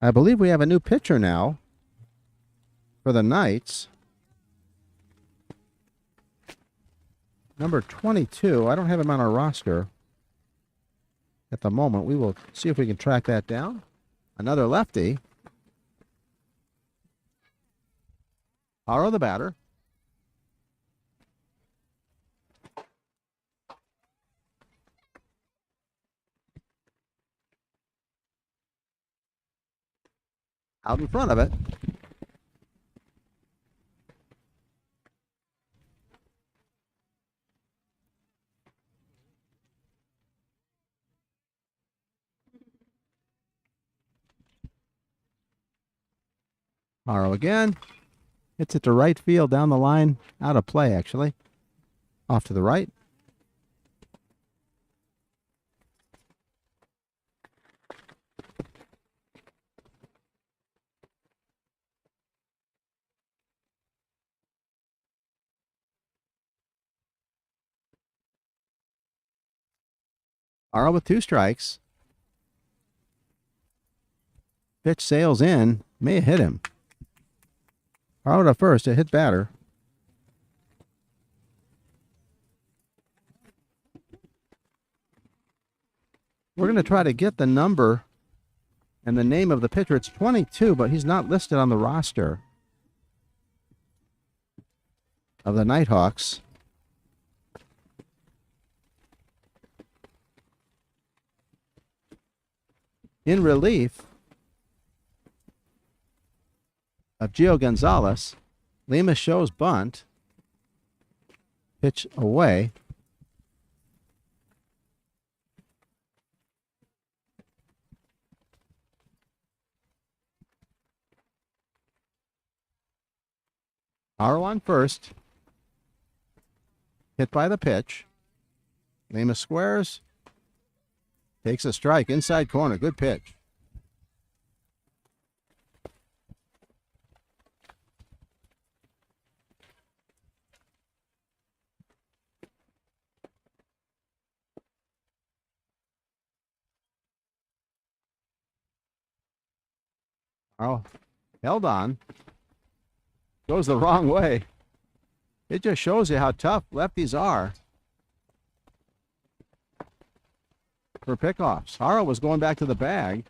A: I believe we have a new pitcher now for the Knights. Number 22. I don't have him on our roster at the moment. We will see if we can track that down. Another lefty. Haro the batter. Out in front of it. Haro again. Hits it to right field down the line. Out of play, actually. Off to the right. Haro with 2 strikes. Pitch sails in. May have hit him. Haro to first, a hit batter. We're going to try to get the number and the name of the pitcher. It's 22, but he's not listed on the roster of the Nighthawks. In relief of Gio Gonzalez, Lima shows bunt. Pitch away. Haro on first. Hit by the pitch. Lima squares. Takes a strike. Inside corner. Good pitch. Oh, held on. Goes the wrong way. It just shows you how tough lefties are for pickoffs. Haro was going back to the bag,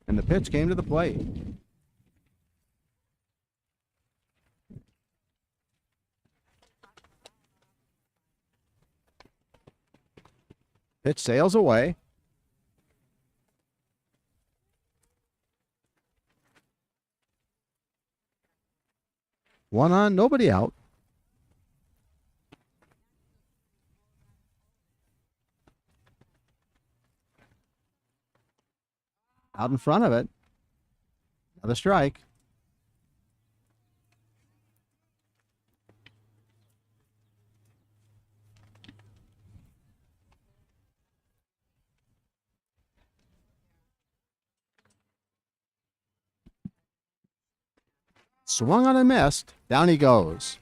A: and the pitch came to the plate. Pitch sails away. One on, nobody out. Out in front of it. Another strike. Swung on and missed. Down he goes.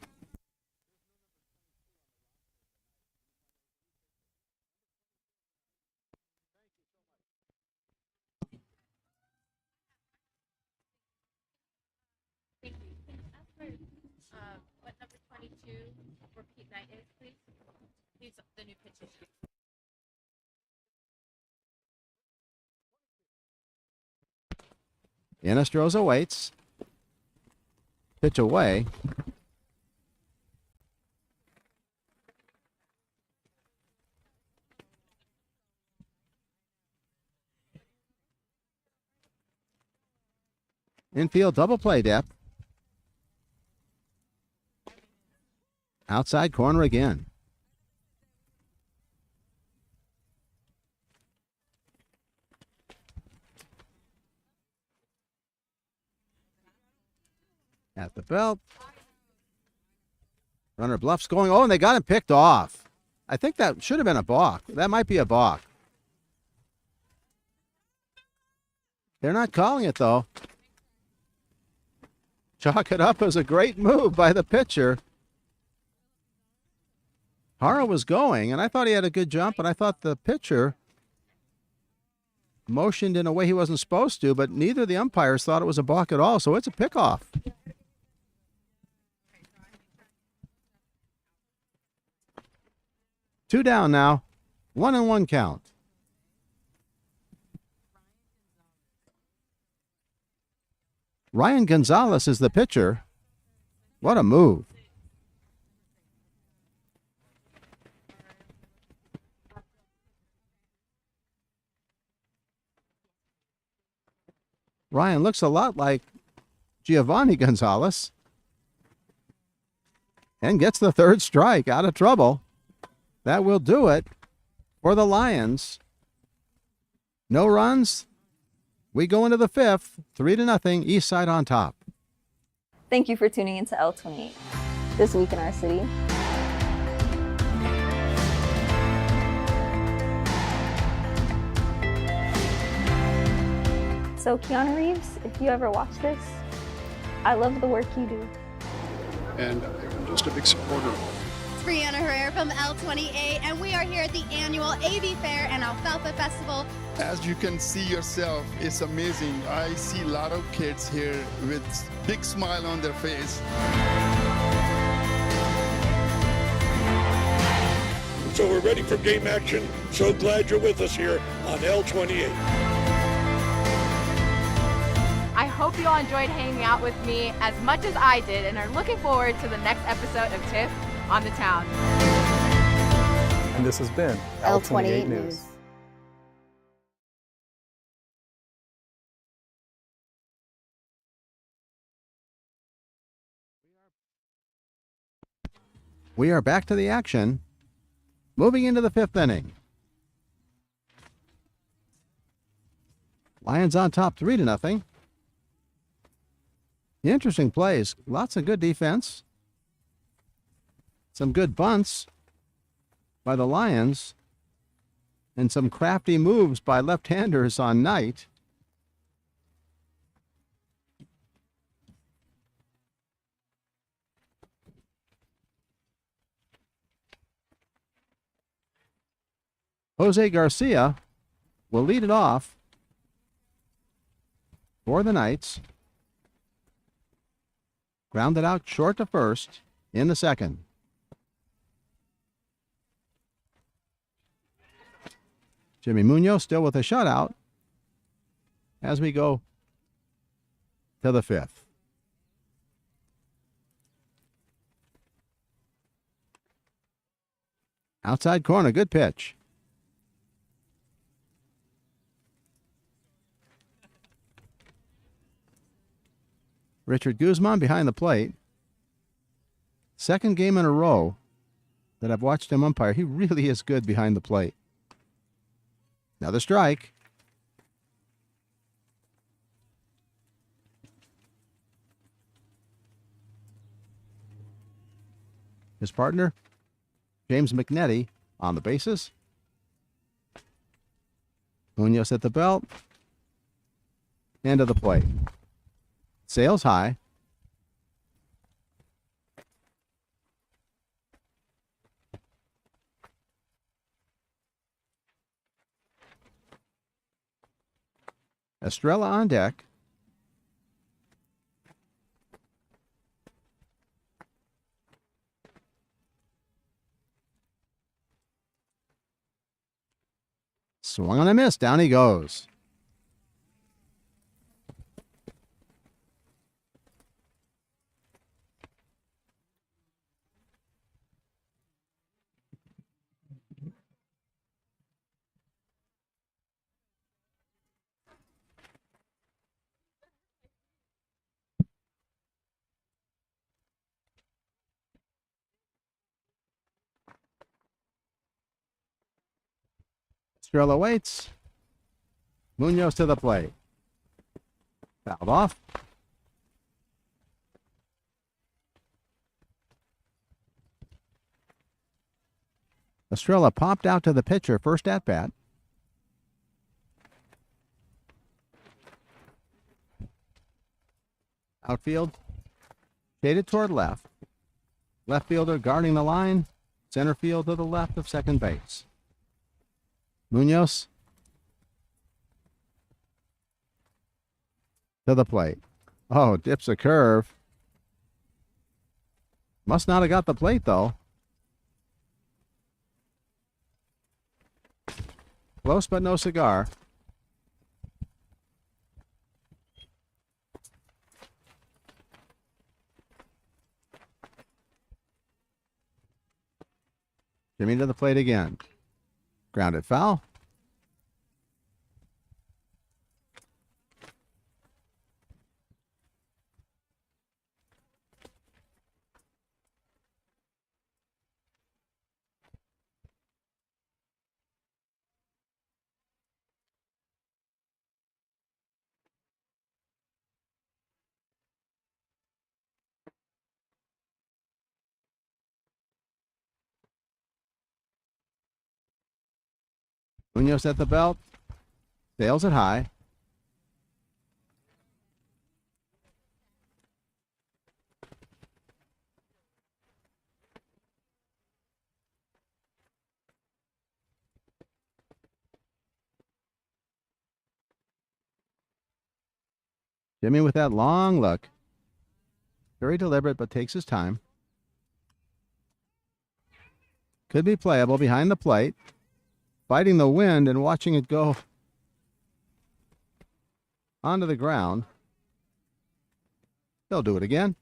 B: What number 22 for Pete Knight is, please? He's the new pitcher.
A: Inestrosa waits. Pitch away. Infield double play depth. Outside corner again. At the belt. Runner bluffs going. Oh, and they got him picked off. I think that should have been a balk. That might be a balk. They're not calling it, though. Chalk it up as a great move by the pitcher. Hara was going, and I thought he had a good jump, and I thought the pitcher motioned in a way he wasn't supposed to, but neither of the umpires thought it was a balk at all, so it's a pickoff. Two down now. 1-1 count. Ryan Gonzalez is the pitcher. What a move. Ryan looks a lot like Giovanni Gonzalez. And gets the third strike, out of trouble. That will do it for the Lions. No runs. We go into the fifth, 3-0, Eastside on top.
C: Thank you for tuning into L28. This week in our city. So Keanu Reeves, if you ever watch this, I love the work you do.
D: And I'm just a big supporter of it.
E: Brianna Herrera from L28, and we are here at the annual AV Fair and Alfalfa Festival.
F: As you can see yourself, it's amazing. I see a lot of kids here with big smile on their face.
G: So we're ready for game action. So glad you're with us here on L28.
B: I hope you all enjoyed hanging out with me as much as I did and are looking forward to the next episode of Tiff on the Town.
H: And this has been
E: L28
H: News.
E: News.
A: We are back to the action. Moving into the fifth inning. Lions on top 3-0. Interesting plays. Lots of good defense. Some good bunts by the Lions. And some crafty moves by left-handers on Knight. Jose Garcia will lead it off for the Knights. Grounded out short to first in the second. Jimmy Munoz still with a shutout as we go to the fifth. Outside corner, good pitch. Richard Guzman behind the plate. Second game in a row that I've watched him umpire. He really is good behind the plate. Another strike. His partner, James McNetty, on the bases. Munoz at the belt. End of the plate. Sails high. Estrella on deck. Swung on a miss. Down he goes. Estrella waits. Munoz to the plate. Fouled off. Estrella popped out to the pitcher first at bat. Outfield shaded toward left. Left fielder guarding the line. Center field to the left of second base. Munoz to the plate. Oh, dips a curve. Must not have got the plate, though. Close but no cigar. Jimmy to the plate again. Grounded foul. Munoz at the belt. Sails it high. Jimmy with that long look. Very deliberate, but takes his time. Could be playable behind the plate. Fighting the wind and watching it go onto the ground. They'll do it again.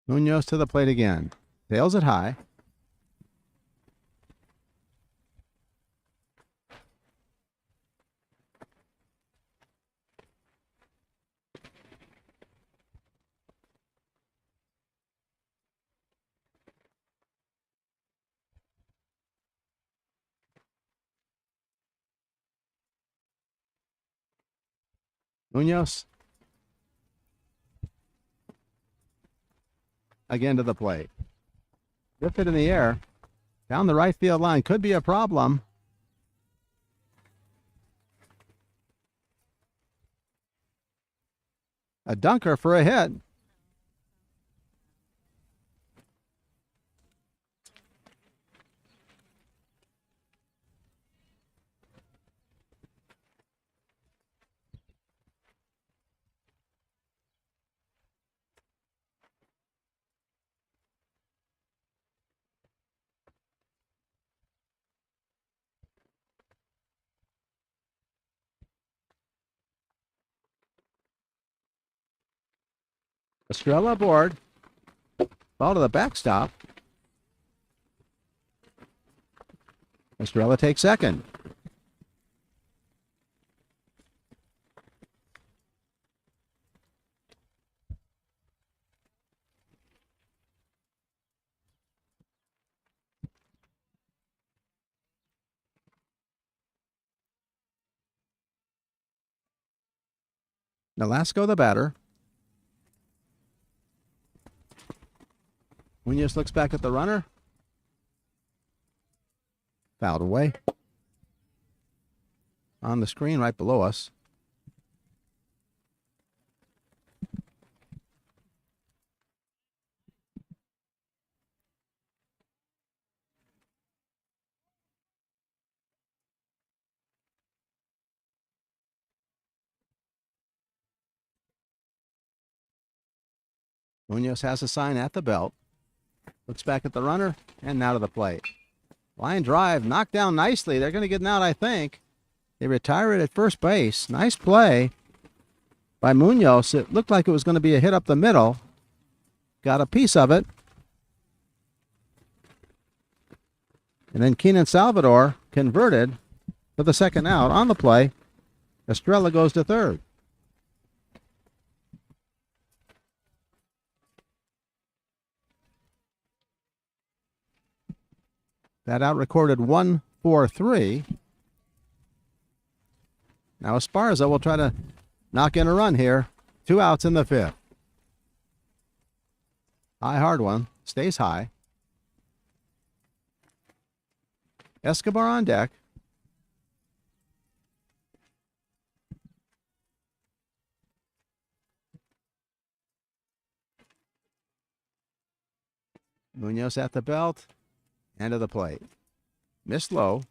A: Munoz to the plate again. Sails it high. Munoz again to the plate. Lift it in the air. Down the right field line. Could be a problem. A dunker for a hit. Estrella aboard. Ball to the backstop. Estrella takes second. Nolasco the batter. Munoz looks back at the runner. Fouled away. On the screen right below us. Munoz has a sign at the belt. Looks back at the runner, and now to the plate. Line drive, knocked down nicely. They're going to get an out, I think. They retire it at first base. Nice play. by Munoz. It looked like it was going to be a hit up the middle. Got a piece of it. And then Keenan Salvador converted for the second out on the play. Estrella goes to third. That out recorded 1-4-3. Now Esparza will try to knock in a run here. 2 outs in the fifth. High hard one. Stays high. Escobar on deck. Munoz at the belt. End of the plate. Missed low.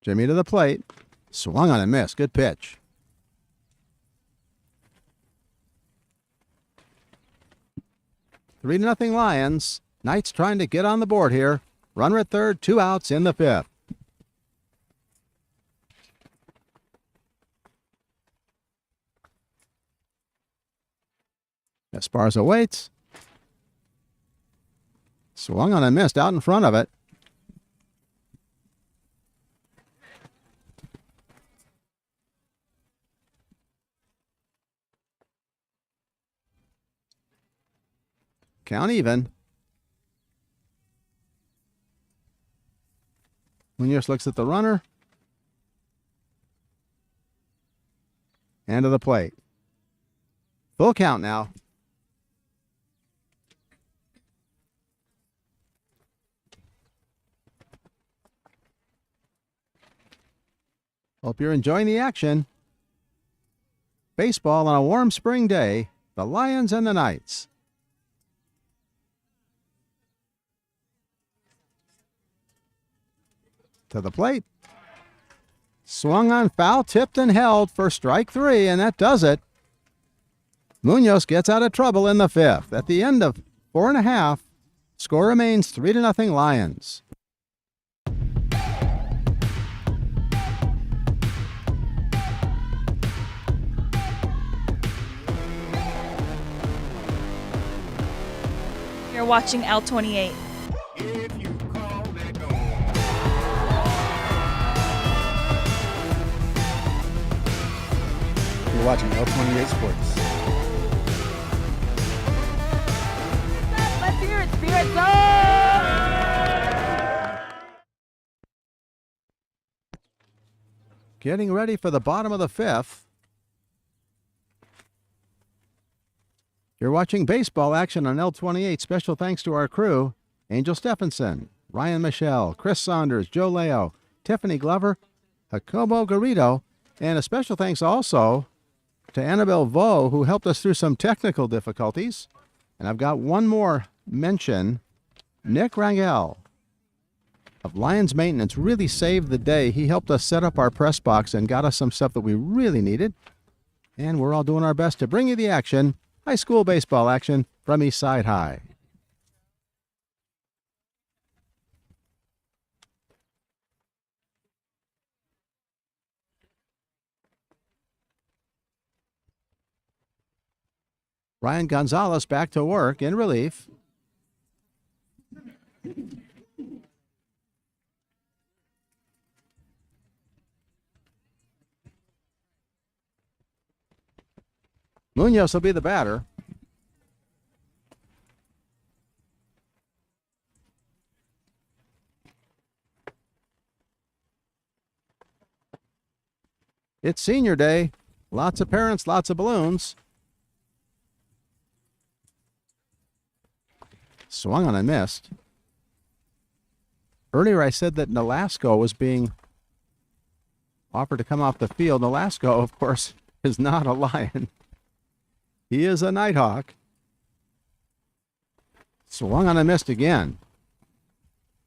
A: Jimmy to the plate. Swung on and missed. Good pitch. Three to nothing Lions. Knights trying to get on the board here. Runner at third, 2 outs in the fifth. Esparza waits. Swung on and missed out in front of it. Count even. Munoz looks at the runner. And to the plate. Full count now. Hope you're enjoying the action. Baseball on a warm spring day. The Lions and the Knights. To the plate. Swung on, foul, tipped and held for strike 3, and that does it. Munoz gets out of trouble in the fifth. At the end of 4 1/2, score remains 3-0 Lions.
I: You're watching L28.
J: You're watching L28 Sports.
B: Let's hear it, Spirit Zone!
A: Getting ready for the bottom of the fifth. You're watching baseball action on L28. Special thanks to our crew: Angel Stephenson, Ryan Michelle, Chris Saunders, Joe Leo, Tiffany Glover, Jacobo Garrido, and a special thanks also to Annabelle Vo, who helped us through some technical difficulties. And I've got one more mention. Nick Rangel of Lions Maintenance really saved the day. He helped us set up our press box and got us some stuff that we really needed. And we're all doing our best to bring you the action, high school baseball action from Eastside High. Ryan Gonzalez back to work in relief. Munoz will be the batter. It's senior day. Lots of parents, lots of balloons. Swung on and missed. Earlier I said that Nolasco was being offered to come off the field. Nolasco, of course, is not a Lion. He is a Nighthawk. Swung on and missed again.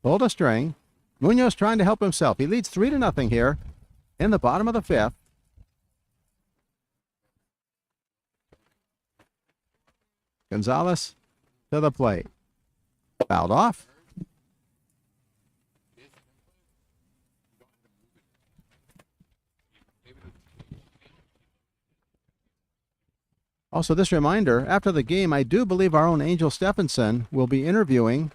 A: Pulled a string. Munoz trying to help himself. He leads 3-0 here in the bottom of the fifth. Gonzalez to the plate. Fouled off. Also, this reminder, after the game, I do believe our own Angel Stephenson will be interviewing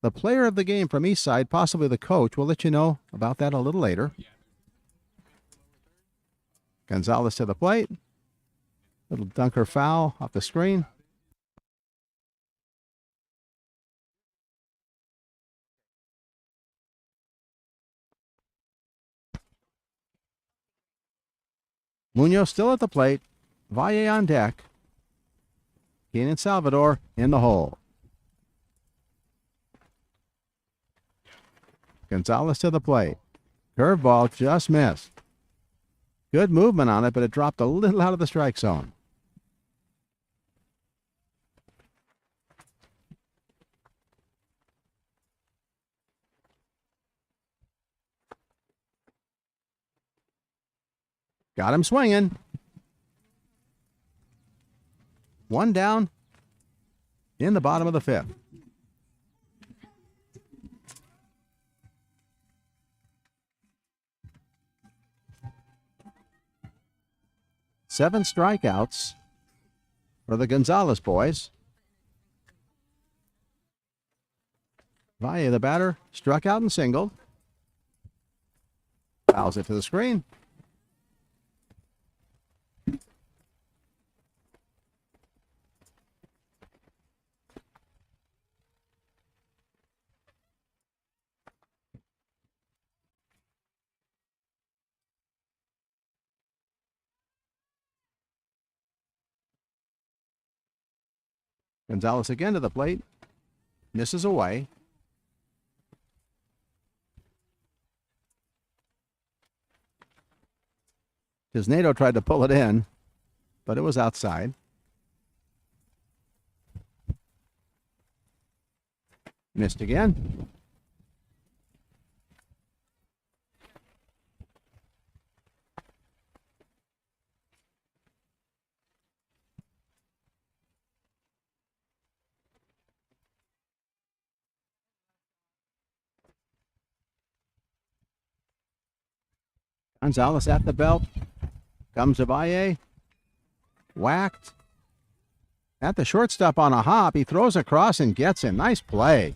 A: the player of the game from Eastside, possibly the coach. We'll let you know about that a little later. Gonzalez to the plate. Little dunker foul off the screen. Munoz still at the plate. Valle on deck. Keenan Salvador in the hole. Gonzalez to the plate. Curveball just missed. Good movement on it, but it dropped a little out of the strike zone. Got him swinging. One down in the bottom of the fifth. Seven strikeouts for the Gonzalez boys. Valle, the batter, struck out and singled. Fouls it to the screen. Gonzalez again to the plate. Misses away. Tisnado tried to pull it in, but it was outside. Missed again. Gonzalez at the belt. Comes to Valle. Whacked. At the shortstop on a hop. He throws across and gets him. Nice play.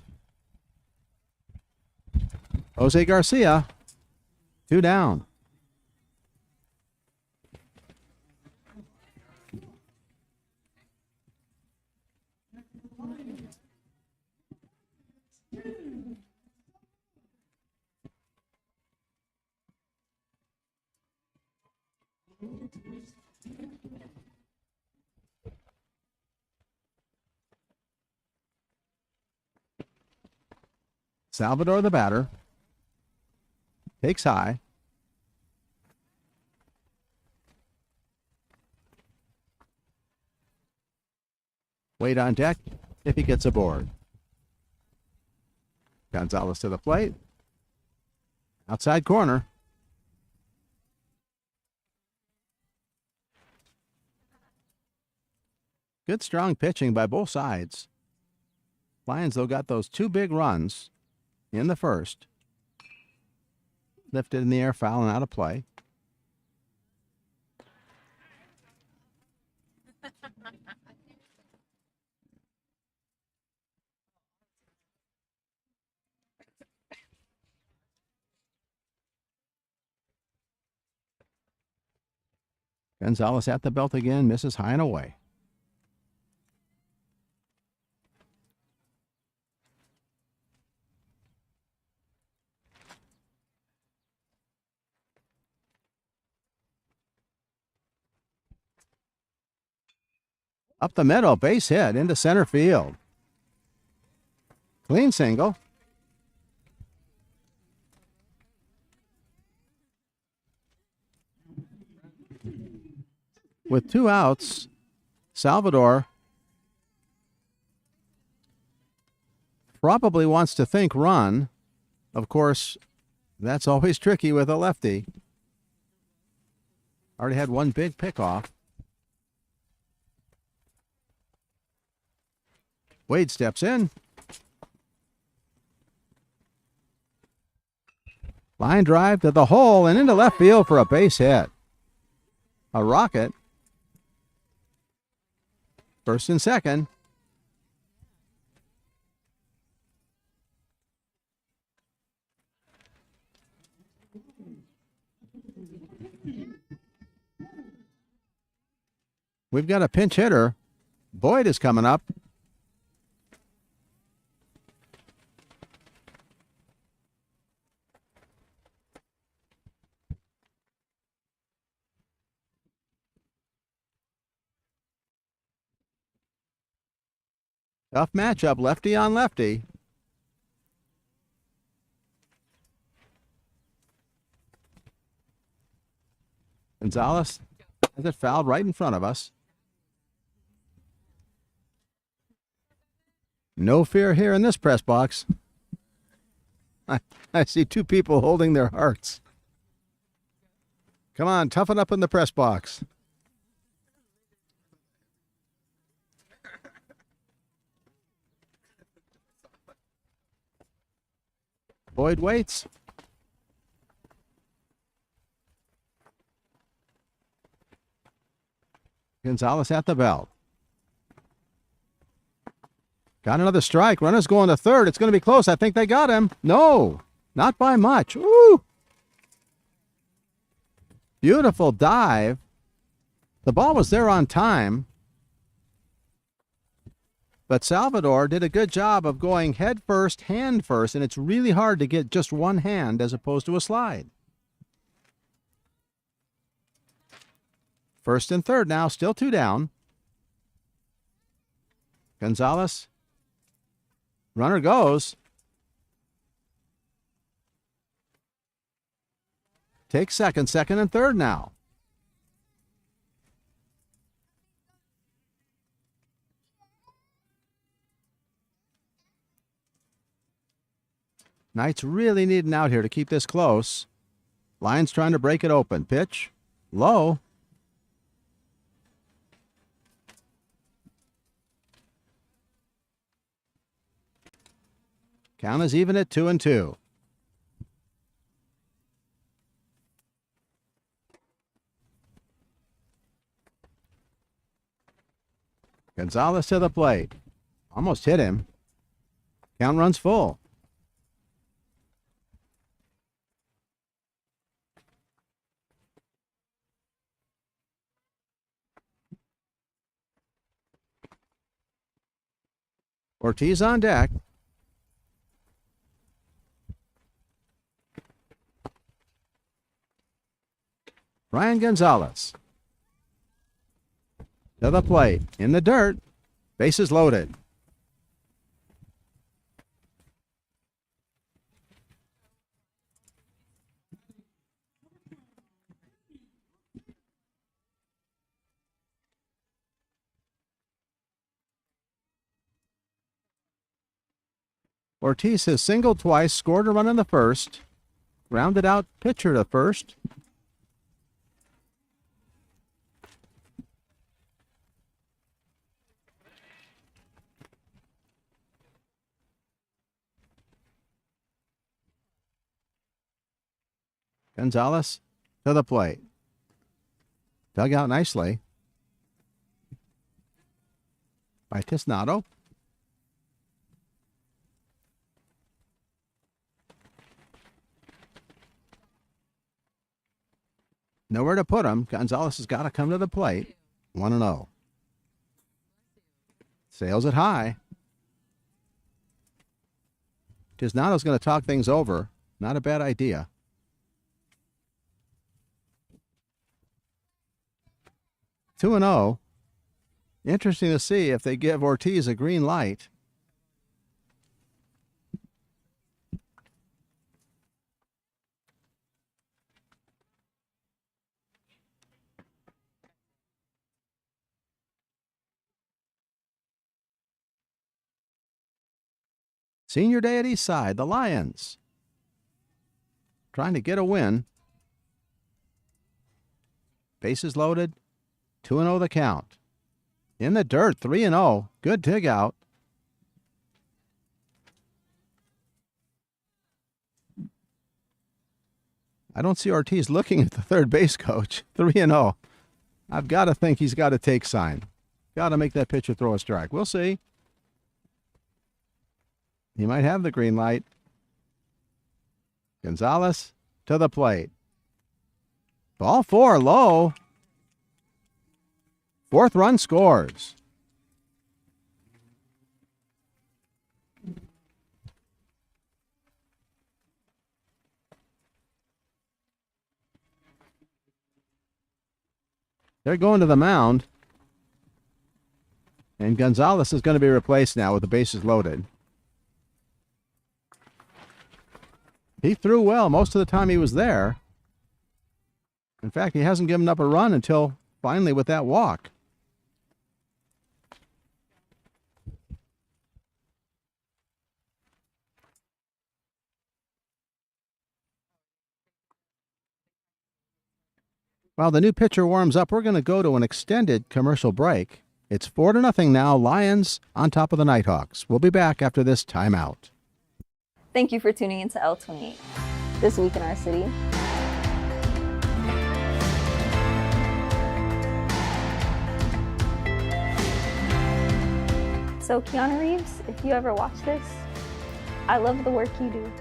A: Jose Garcia. 2 down. Salvador, the batter, takes high. Wait on deck if he gets aboard. Gonzalez to the plate. Outside corner. Good strong pitching by both sides. Lions, though, got those 2 big runs in the first. Lifted in the air, foul and out of play. Gonzalez at the belt again, misses high and away. Up the middle, base hit into center field. Clean single. With 2 outs, Salvador probably wants to think run. Of course, That's always tricky with a lefty. Already had one big pickoff. Wade steps in. Line drive to the hole and into left field for a base hit. A rocket. First and second. We've got a pinch hitter. Boyd is coming up. Tough matchup, lefty on lefty. Gonzalez has it fouled right in front of us. No fear here in this press box. I see two people holding their hearts. Come on, toughen up in the press box. Boyd waits. Gonzalez at the belt. Got another strike. Runner's going to third. It's going to be close. I think they got him. No, not by much. Ooh. Beautiful dive. The ball was there on time. But Salvador did a good job of going head first, hand first, and it's really hard to get just one hand as opposed to a slide. First and third now, still two down. Gonzalez. Runner goes. Take second and third now. Knights really need an out here to keep this close. Lions trying to break it open. Pitch. Low. Count is even at 2-2. Gonzalez to the plate. Almost hit him. Count runs full. Ortiz on deck. Ryan Gonzalez to the plate. In the dirt. Bases loaded. Ortiz has singled twice, scored a run in the first. Grounded out pitcher to first. Gonzalez to the plate. Dug out nicely by Tisnado. Nowhere to put him. Gonzalez has got to come to the plate. 1-0. Sails it high. Tisnado's going to talk things over. Not a bad idea. 2-0. Interesting to see if they give Ortiz a green light. Senior day at Eastside, the Lions trying to get a win. Bases loaded, 2-0 the count. In the dirt, 3-0. Good dig out. I don't see Ortiz looking at the third base coach. 3-0. I've got to think he's got a take sign. Got to make that pitcher throw a strike. We'll see. He might have the green light. Gonzalez to the plate. Ball 4, low. Fourth run scores. They're going to the mound. And Gonzalez is going to be replaced now with the bases loaded. He threw well most of the time he was there. In fact, he hasn't given up a run until finally with that walk. While the new pitcher warms up, we're going to go to an extended commercial break. It's 4-0 now, Lions on top of the Nighthawks. We'll be back after this timeout.
C: Thank you for tuning into L28. This week in our city. So Keanu Reeves, if you ever watch this, I love the work you do.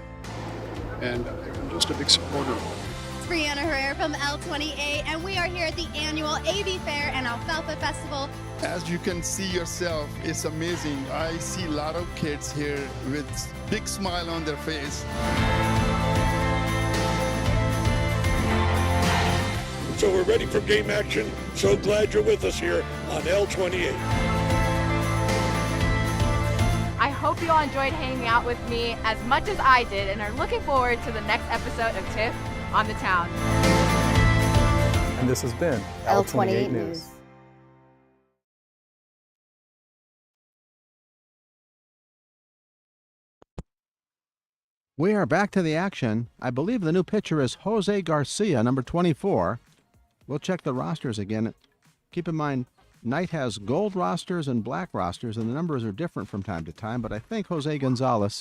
D: And I'm just a big supporter of it.
E: Brianna Herrera from L28, and we are here at the annual AV Fair and Alfalfa Festival.
F: As you can see yourself, it's amazing. I see a lot of kids here with big smile on their face.
G: So we're ready for game action. So glad you're with us here on L28.
B: I hope you all enjoyed hanging out with me as much as I did and are looking forward to the next episode of Tiff on the Town.
H: And this has been
C: L28 News.
A: We are back to the action. I believe the new pitcher is Jose Garcia, number 24. We'll check the rosters again. Keep in mind, Knight has gold rosters and black rosters, and the numbers are different from time to time, but I think Jose Garcia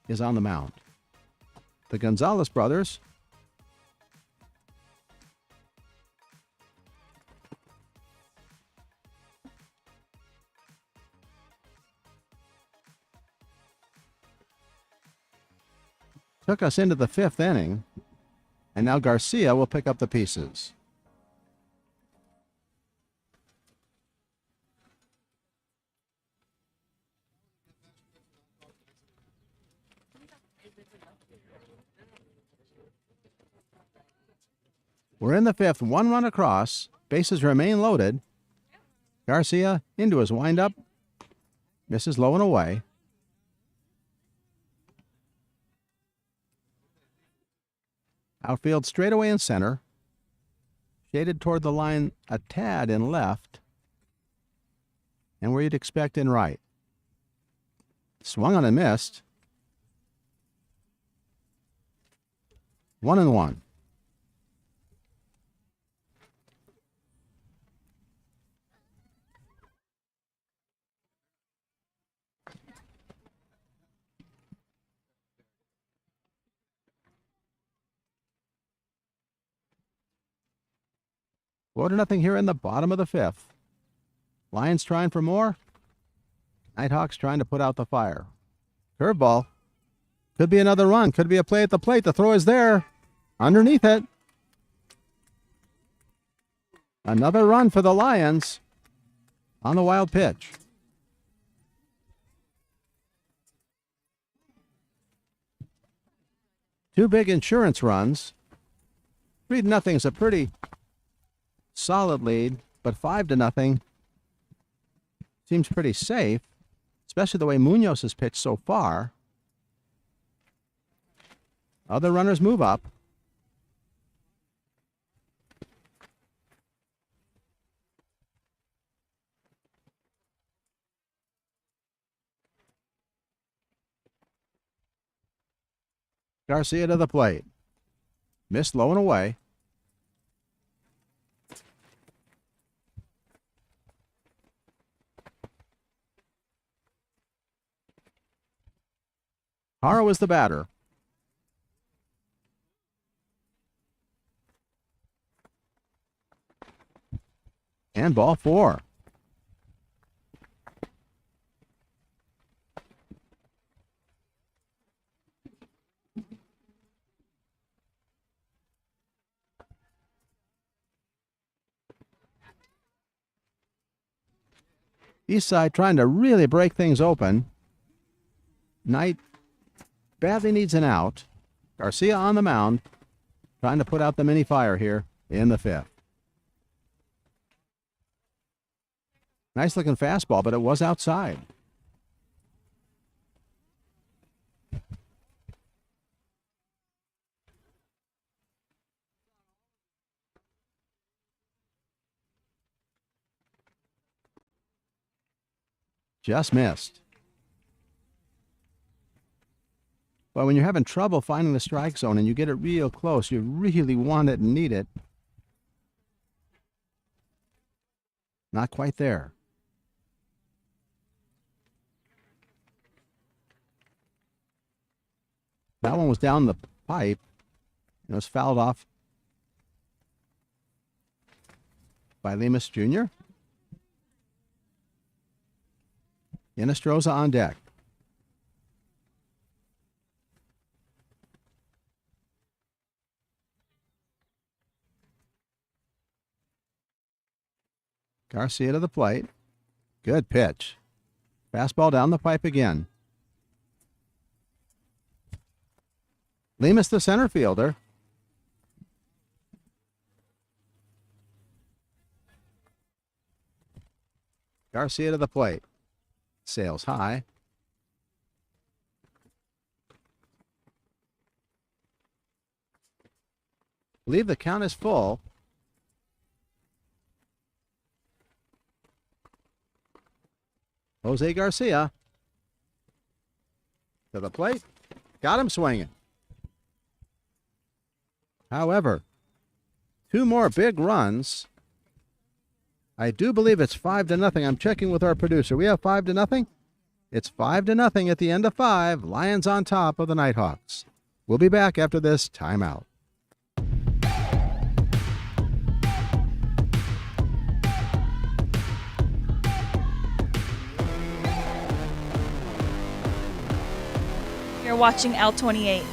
A: is on the mound. The Gonzalez brothers took us into the fifth inning, and now Garcia will pick up the pieces. We're in the fifth, one run across. Bases remain loaded. Garcia into his windup. Misses low and away. Outfield straightaway in center. Shaded toward the line a tad in left. And where you'd expect in right. Swung on and missed. 1-1. Four to nothing here in the bottom of the fifth. Lions trying for more. Nighthawks trying to put out the fire. Curveball. Could be another run. Could be a play at the plate. The throw is there. Underneath it. Another run for the Lions on the wild pitch. Two big insurance runs. 3-0 is a pretty solid lead, but 5-0 seems pretty safe, especially the way Munoz has pitched so far. Other runners move up. Garcia to the plate. Missed low and away. Haro is the batter. And ball 4. Eastside trying to really break things open. Knight badly needs an out. Garcia on the mound, trying to put out the mini fire here in the 5th. Nice looking fastball, but it was outside. Just missed. But when you're having trouble finding the strike zone and you get it real close, you really want it and need it. Not quite there. That one was down the pipe. It was fouled off by Lemus Jr. Inestrosa on deck. Garcia to the plate. Good pitch. Fastball down the pipe again. Lemus, the center fielder. Garcia to the plate. Sails high. Believe the count is full. Jose Garcia to the plate. Got him swinging. However, 2 more big runs. I do believe it's 5-0. I'm checking with our producer. We have 5-0. It's 5-0 at the end of 5. Lions on top of the Nighthawks. We'll be back after this timeout.
I: You're watching L28.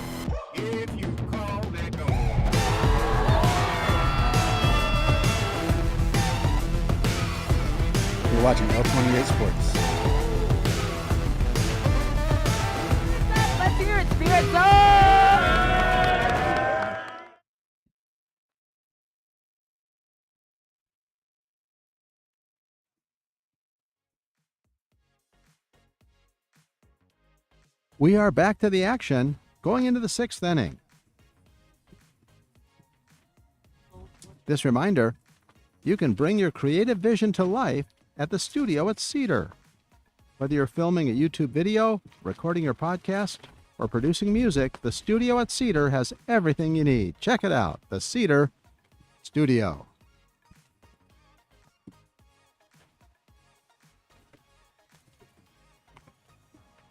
J: You're watching L28 Sports.
B: Let's hear it, Spirit Zone!
A: We are back to the action, going into the 6th inning. This reminder, you can bring your creative vision to life at the studio at Cedar. Whether you're filming a YouTube video, recording your podcast, or producing music, the studio at Cedar has everything you need. Check it out, the Cedar Studio.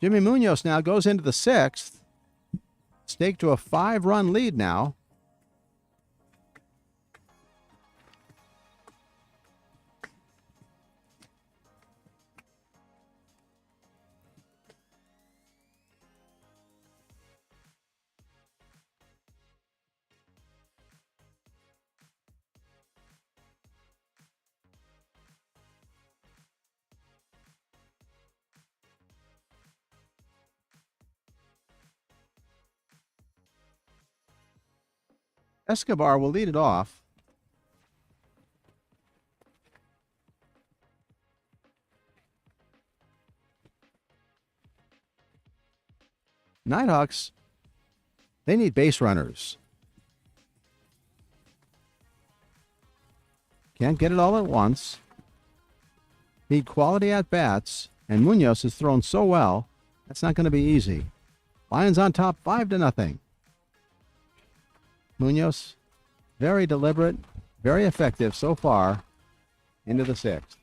A: Jimmy Munoz now goes into the 6th, staked to a 5-run lead now. Escobar will lead it off. Nighthawks, they need base runners. Can't get it all at once. Need quality at-bats, and Munoz has thrown so well, that's not going to be easy. Lions on top 5-0. Munoz, very deliberate, very effective so far into the sixth.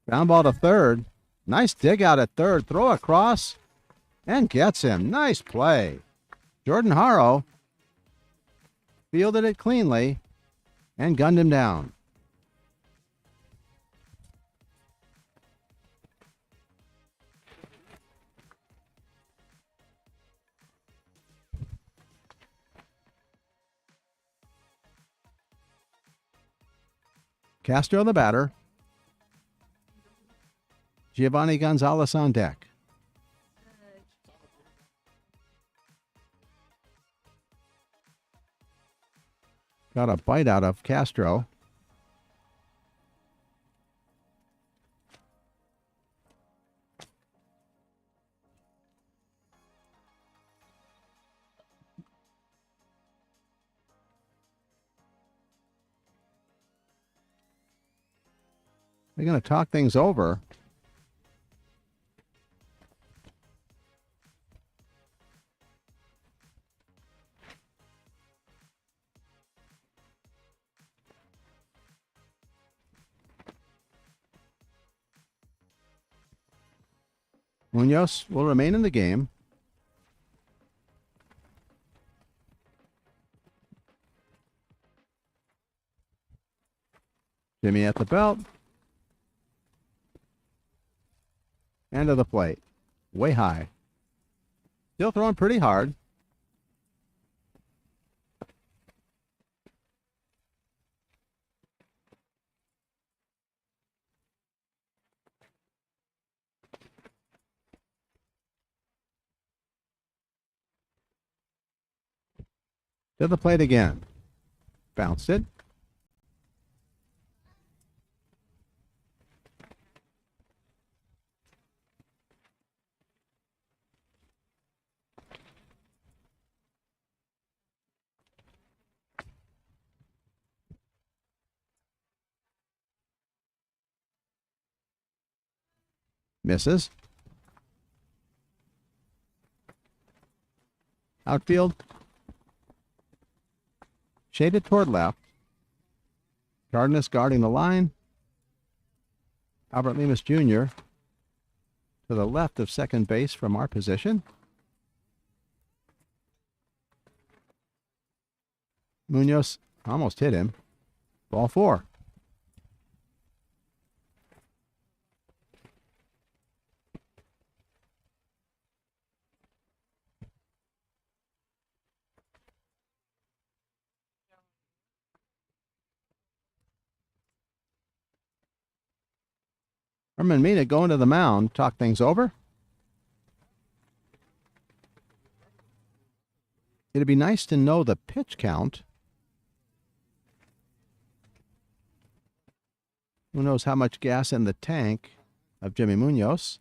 A: Ground ball to third. Nice dig out at third. Throw across and gets him. Nice play. Jordan Haro fielded it cleanly and gunned him down. Castro the batter. Giovanni Gonzalez on deck. Got a bite out of Castro. They're going to talk things over. Munoz will remain in the game. Jimmy at the belt. And to the plate. Way high. Still throwing pretty hard. To the plate again. Bounced it. Misses. Outfield. Shaded toward left. Cardenas guarding the line. Albert Lemus Jr. to the left of second base from our position. Munoz almost hit him. Ball 4. Herman Mina going to the mound, talk things over. It'd be nice to know the pitch count. Who knows how much gas in the tank of Jimmy Munoz.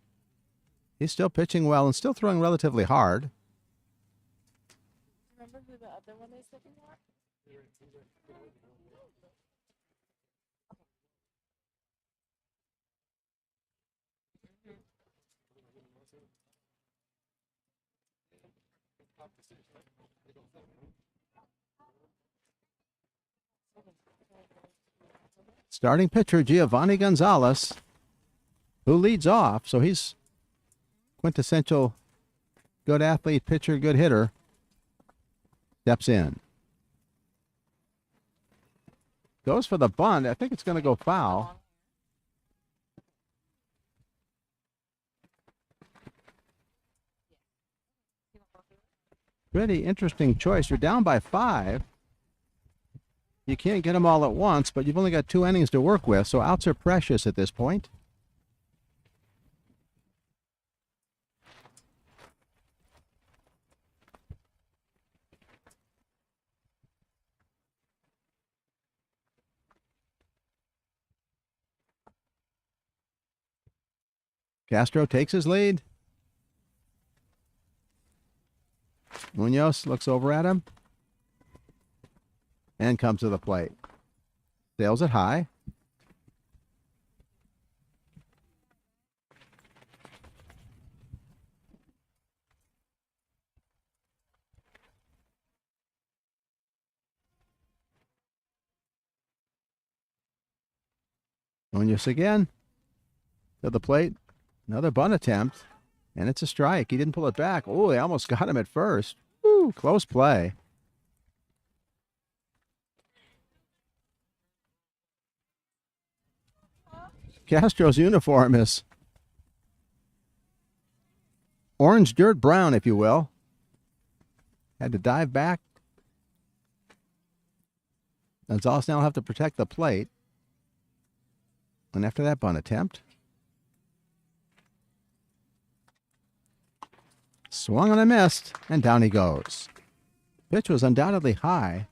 A: He's still pitching well and still throwing relatively hard.
B: Remember who the other one is looking at?
A: Starting pitcher Giovanni Gonzalez, who leads off, so he's quintessential good athlete, pitcher, good hitter, steps in. Goes for the bunt. I think it's going to go foul. Pretty interesting choice. You're down by 5. You can't get them all at once, but you've only got 2 innings to work with, so outs are precious at this point. Castro takes his lead. Munoz looks over at him and comes to the plate. Sails it high. Munoz again to the plate. Another bunt attempt, and it's a strike. He didn't pull it back. Oh, they almost got him at first. Woo, close play. Castro's uniform is orange dirt brown, if you will. Had to dive back. Gonzalez now will have to protect the plate. And after that bunt attempt, swung and a missed, and down he goes. Pitch was undoubtedly high,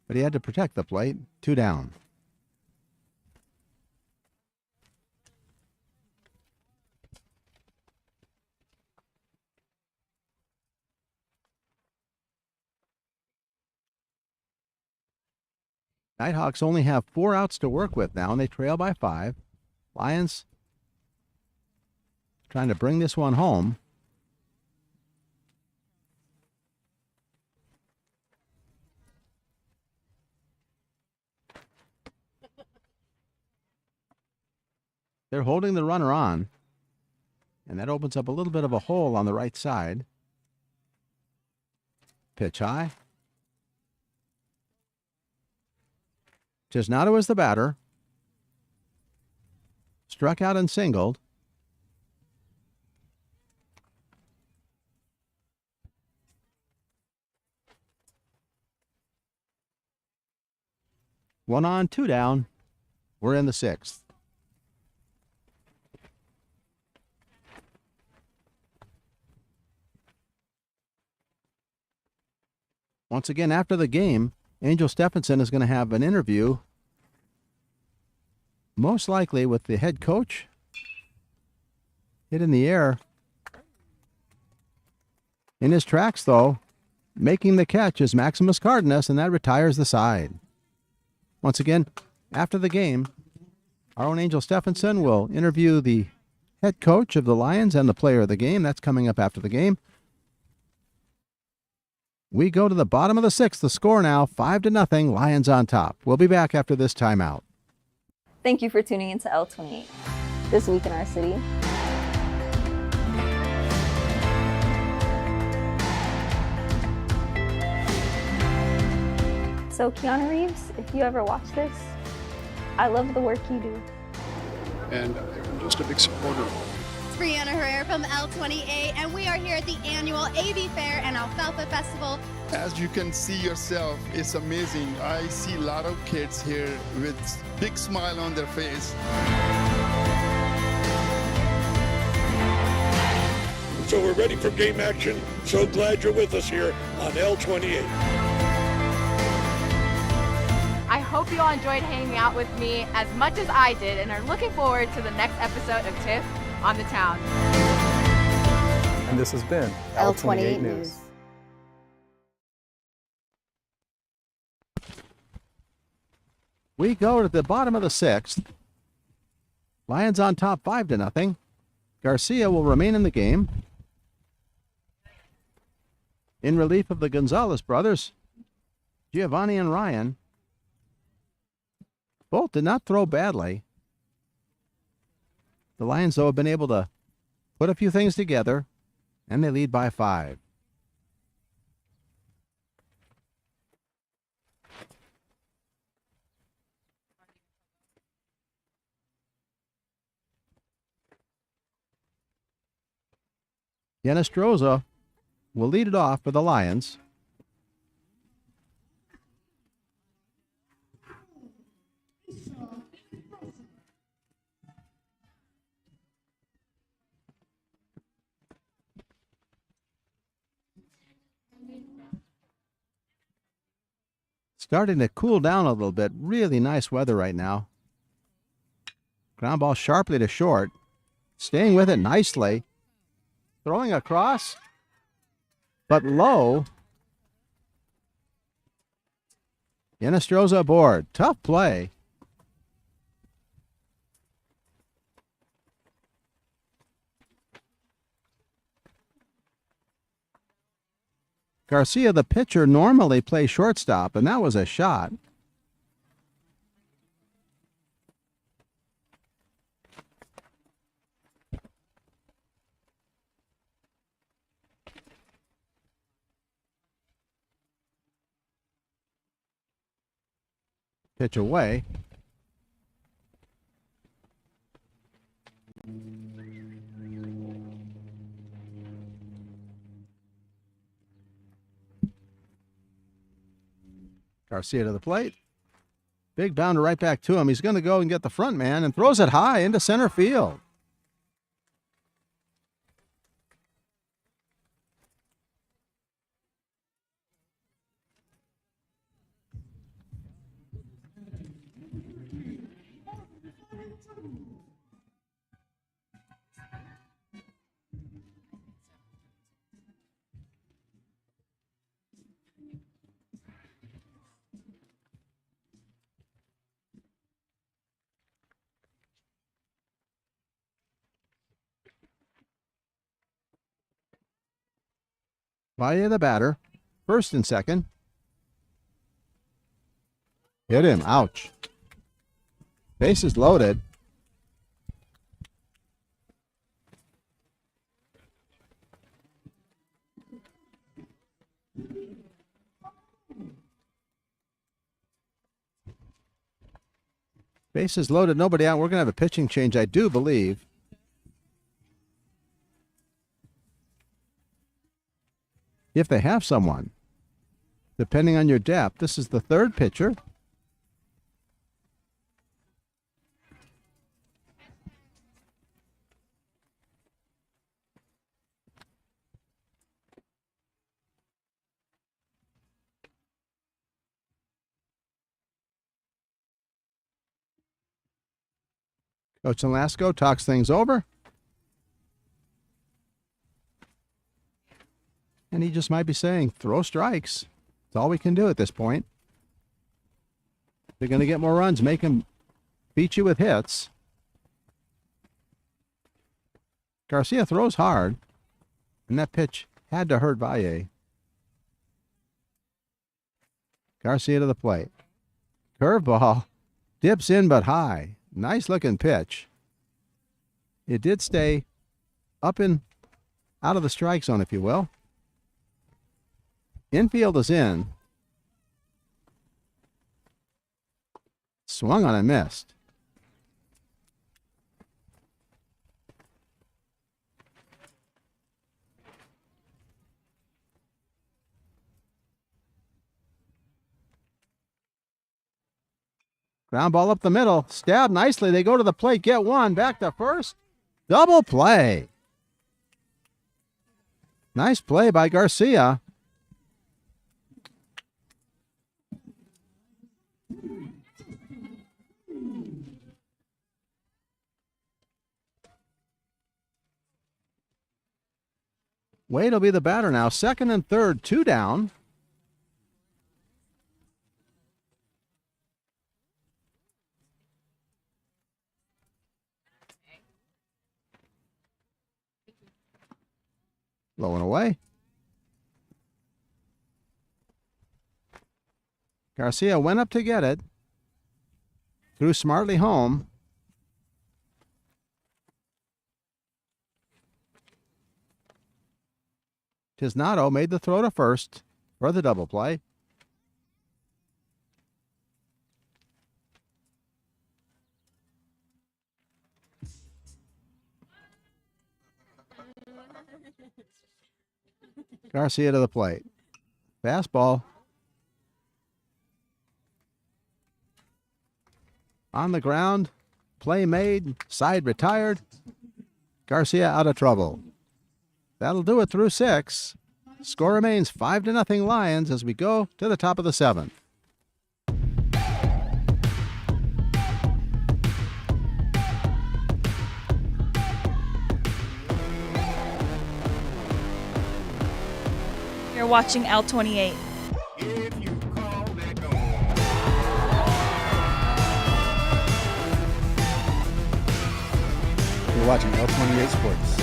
A: but he had to protect the plate. 2 down. Nighthawks only have 4 outs to work with now, and they trail by 5. Lions trying to bring this one home. They're holding the runner on, and that opens up a little bit of a hole on the right side. Pitch high. Cisnado is the batter. Struck out and singled. One on, 2 down. We're in the 6th. Once again, after the game, Angel Stephenson is going to have an interview, most likely with the head coach. Hit in the air. In his tracks, though, making the catch is Maximus Cardenas, and that retires the side. Once again, after the game, our own Angel Stephenson will interview the head coach of the Lions and the player of the game. That's coming up after the game. We go to the bottom of the 6th. The score now 5-0. Lions on top. We'll be back after this timeout.
C: Thank you for tuning into L28. This week in our city. So Keanu Reeves, if you ever watch this, I love the work you do.
D: And I'm just a big supporter of it.
E: Brianna Herrera from L28, and we are here at the annual AV Fair and Alfalfa Festival.
F: As you can see yourself, it's amazing. I see a lot of kids here with big smile on their face.
G: So we're ready for game action. So glad you're with us here on L28.
B: I hope you all enjoyed hanging out with me as much as I did and are looking forward to the next episode of TIFF on the Town.
H: And this has been
C: L28 News.
A: We go to the bottom of the 6th. Lions on top 5-0. Garcia will remain in the game. In relief of the Gonzalez brothers, Giovanni and Ryan. Both did not throw badly. The Lions, though, have been able to put a few things together, and they lead by 5. Yanestroza will lead it off for the Lions. Starting to cool down a little bit. Really nice weather right now. Ground ball sharply to short. Staying with it nicely. Throwing across, but low. Yanestroza aboard. Tough play. Garcia, the pitcher, normally plays shortstop, and that was a shot. Pitch away. Garcia to the plate. Big bounder right back to him. He's going to go and get the front man and throws it high into center field. Valle the batter, first and second. Hit him. Ouch. Bases loaded. Bases loaded, nobody out. We're going to have a pitching change, I do believe. If they have someone, depending on your depth. This is the third pitcher. Coach Nolasco talks things over. And he just might be saying, throw strikes. That's all we can do at this point. If they're going to get more runs, make them beat you with hits. Garcia throws hard, and that pitch had to hurt Valle. Garcia to the plate. Curveball. Dips in but high. Nice looking pitch. It did stay up and out of the strike zone, if you will. Infield is in. Swung on and missed. Ground ball up the middle. Stabbed nicely. They go to the plate. Get one. Back to first. Double play. Nice play by Garcia. Wade will be the batter now. Second and third, two down. Low and away. Garcia went up to get it. Threw smartly home. Tisnado made the throw to first for the double play. Garcia to the plate. Fastball. On the ground. Play made. Side retired. Garcia out of trouble. That'll do it through 6. Score remains 5-0 Lions as we go to the top of the 7th.
I: You're watching L28.
J: You're watching L28 Sports.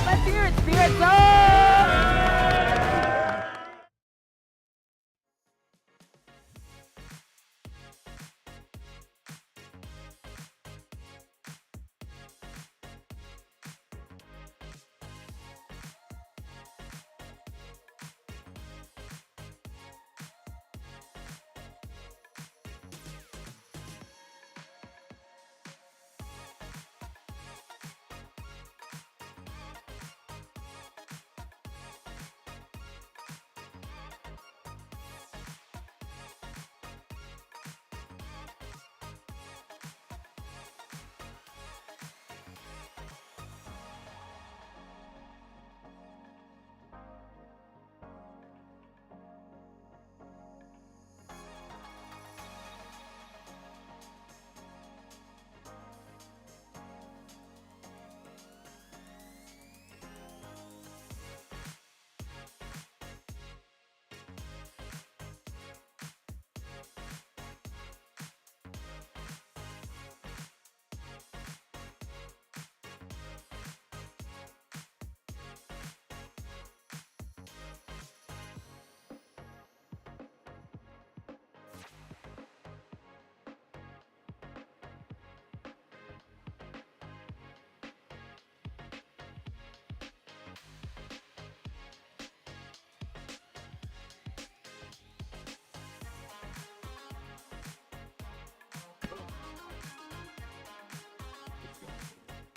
B: Let's hear it, Spirit Zone!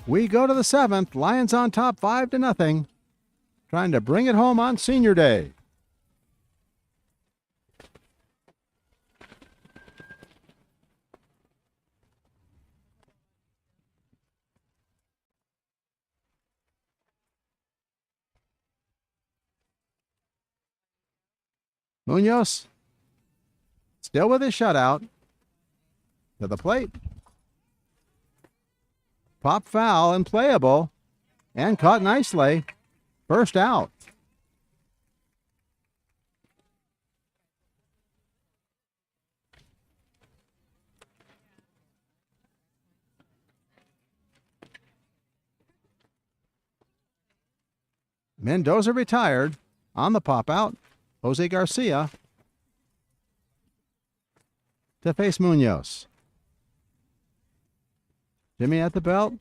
A: We go to the 7th. Lions on top 5-0. Trying to bring it home on Senior Day. Munoz still with his shutout. To the plate. Pop foul and playable. And caught nicely. First out. Mendoza retired. On the pop out, Jose Garcia to face Munoz. Jimmy at the belt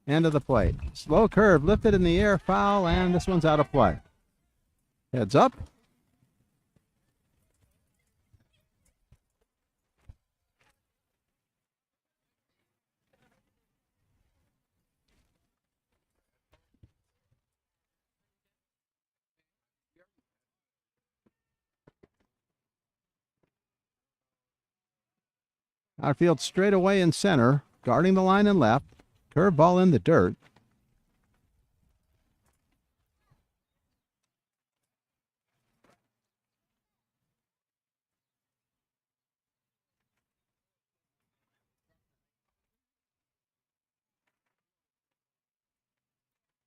A: and to the plate. Slow curve lifted in the air, foul, and this one's out of play. Heads up. Outfield straight away in center, guarding the line and left. Curveball in the dirt.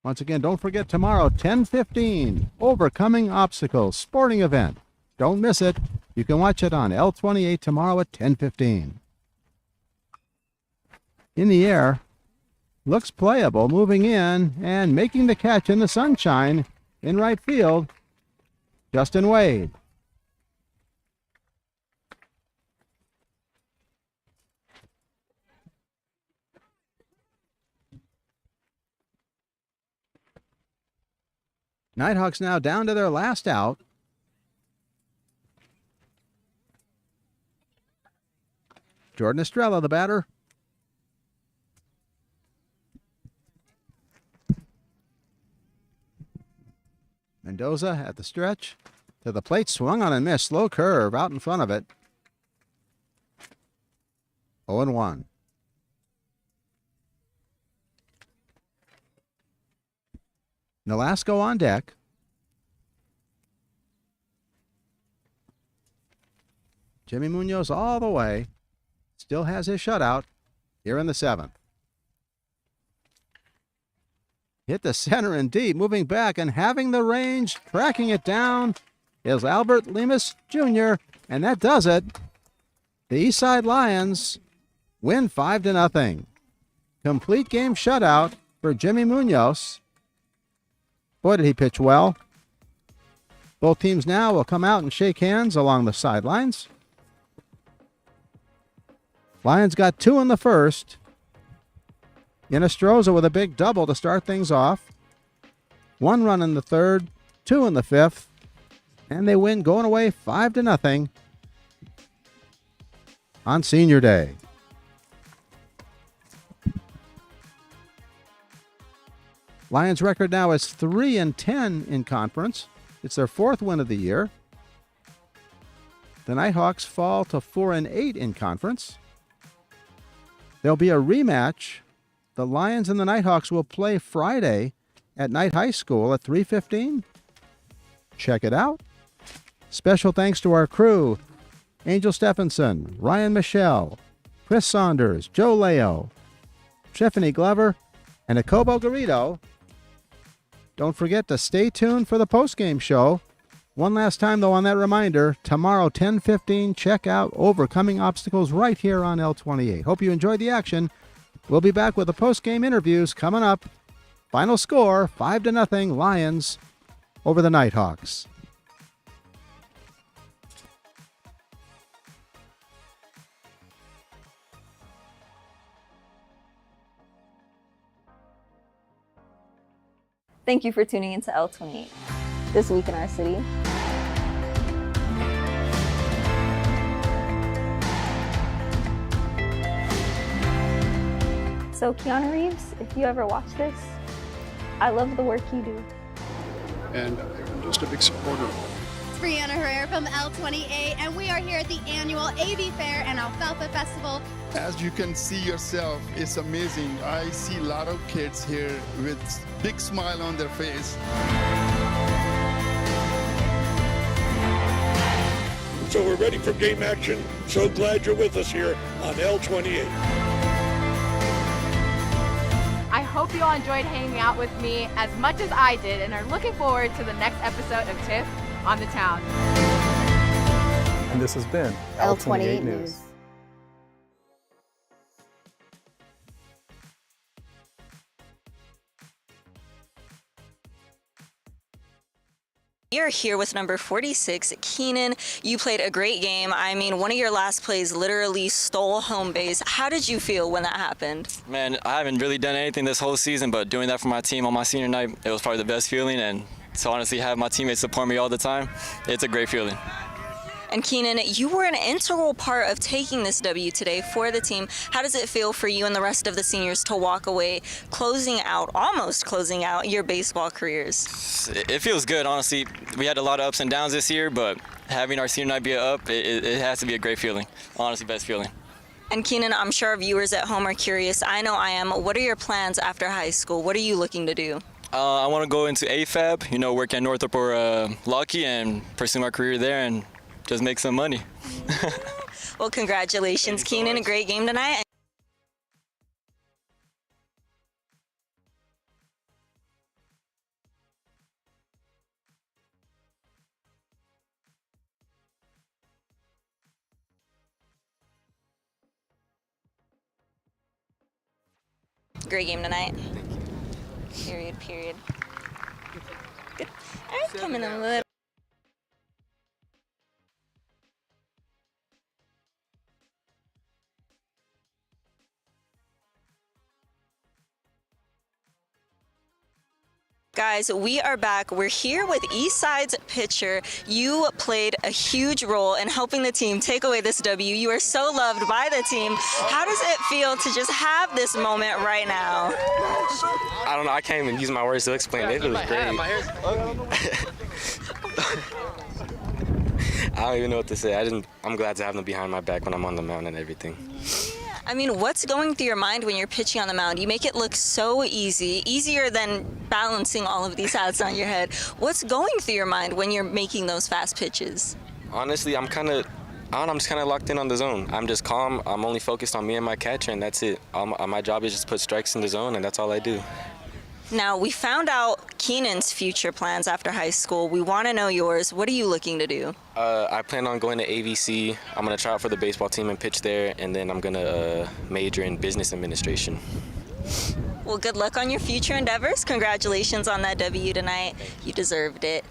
A: Once again, don't forget tomorrow, 10:15, Overcoming Obstacles, sporting event. Don't miss it. You can watch it on L28 tomorrow at 10:15. In the air, looks playable, moving in and making the catch in the sunshine in right field, Justin Wade. Nighthawks now down to their last out. Jordan Estrella, the batter. Mendoza at the stretch. To the plate, swung on and missed. Slow curve out in front of it. 0-1. Nolasco on deck. Jimmy Munoz all the way. Still has his shutout here in the 7th. Hit the center and deep, moving back and having the range, tracking it down is Albert Lemus Jr., and that does it. The Eastside Lions win 5-0. Complete game shutout for Jimmy Munoz. Boy, did he pitch well. Both teams now will come out and shake hands along the sidelines. Lions got 2 in the first. Inestrosa with a big double to start things off. 1 run in the 3rd, 2 in the 5th, and they win going away 5-0 on Senior Day. Lions record now is 3-10 in conference. It's their 4th win of the year. The Nighthawks fall to 4-8 in conference. There'll be a rematch. The Lions and the Nighthawks will play Friday at Knight High School at 3:15. Check it out. Special thanks to our crew, Angel Stephenson, Ryan Michelle, Chris Saunders, Joe Leo, Tiffany Glover, and Akobo Garrido. Don't forget to stay tuned for the postgame show. One last time, though, on that reminder, tomorrow, 10:15, check out Overcoming Obstacles right here on L28. Hope you enjoyed the action. We'll be back with the post-game interviews coming up. Final score, 5-0 Lions over the Nighthawks.
C: Thank you for tuning into L28. This week in our city. So Keanu Reeves, if you ever watch this, I love the work you do.
D: And I'm just a big supporter of it.
E: It's Brianna Herrera from L28, and we are here at the annual AV Fair and Alfalfa Festival.
F: As you can see yourself, it's amazing. I see a lot of kids here with big smile on their face.
G: So we're ready for game action. So glad you're with us here on L28.
B: I hope you all enjoyed hanging out with me as much as I did and are looking forward to the next episode of Tiff on the Town.
H: And this has been
K: L28 News.
L: You're here with number 46, Keenan. You played a great game. I mean, one of your last plays literally stole home base. How did you feel when that happened?
M: Man, I haven't really done anything this whole season, but doing that for my team on my senior night, it was probably the best feeling. And to honestly have my teammates support me all the time, it's a great feeling.
L: And Keenan, you were an integral part of taking this W today for the team. How does it feel for you and the rest of the seniors to walk away, almost closing out your baseball careers?
M: It feels good, honestly. We had a lot of ups and downs this year, but having our senior night be up, it has to be a great feeling. Honestly, best feeling.
L: And Keenan, I'm sure our viewers at home are curious. I know I am. What are your plans after high school? What are you looking to do?
M: I want to go into AFAB, work at Northrop or Lucky and pursue my career there and just make some money.
L: Well, congratulations, Keenan. A great game tonight. Great game tonight. Period. Good. I'm coming a little. Guys, we are back. We're here with Eastside's pitcher. You played a huge role in helping the team take away this W. You are so loved by the team. How does it feel to just have this moment right now?
N: I don't know. I can't even use my words to explain it. It was great. I don't even know what to say. I'm glad to have them behind my back when I'm on the mound and everything.
L: I mean, what's going through your mind when you're pitching on the mound? You make it look so easy, easier than balancing all of these hats on your head. What's going through your mind when you're making those fast pitches?
N: Honestly, I'm just kind of locked in on the zone. I'm just calm. I'm only focused on me and my catcher, and that's it. My job is just put strikes in the zone, and that's all I do.
L: Now, we found out Keenan's future plans after high school. We want to know yours. What are you looking to do?
N: I plan on going to AVC. I'm going to try out for the baseball team and pitch there, and then I'm going to major in business administration.
L: Well, good luck on your future endeavors. Congratulations on that W tonight. You deserved it.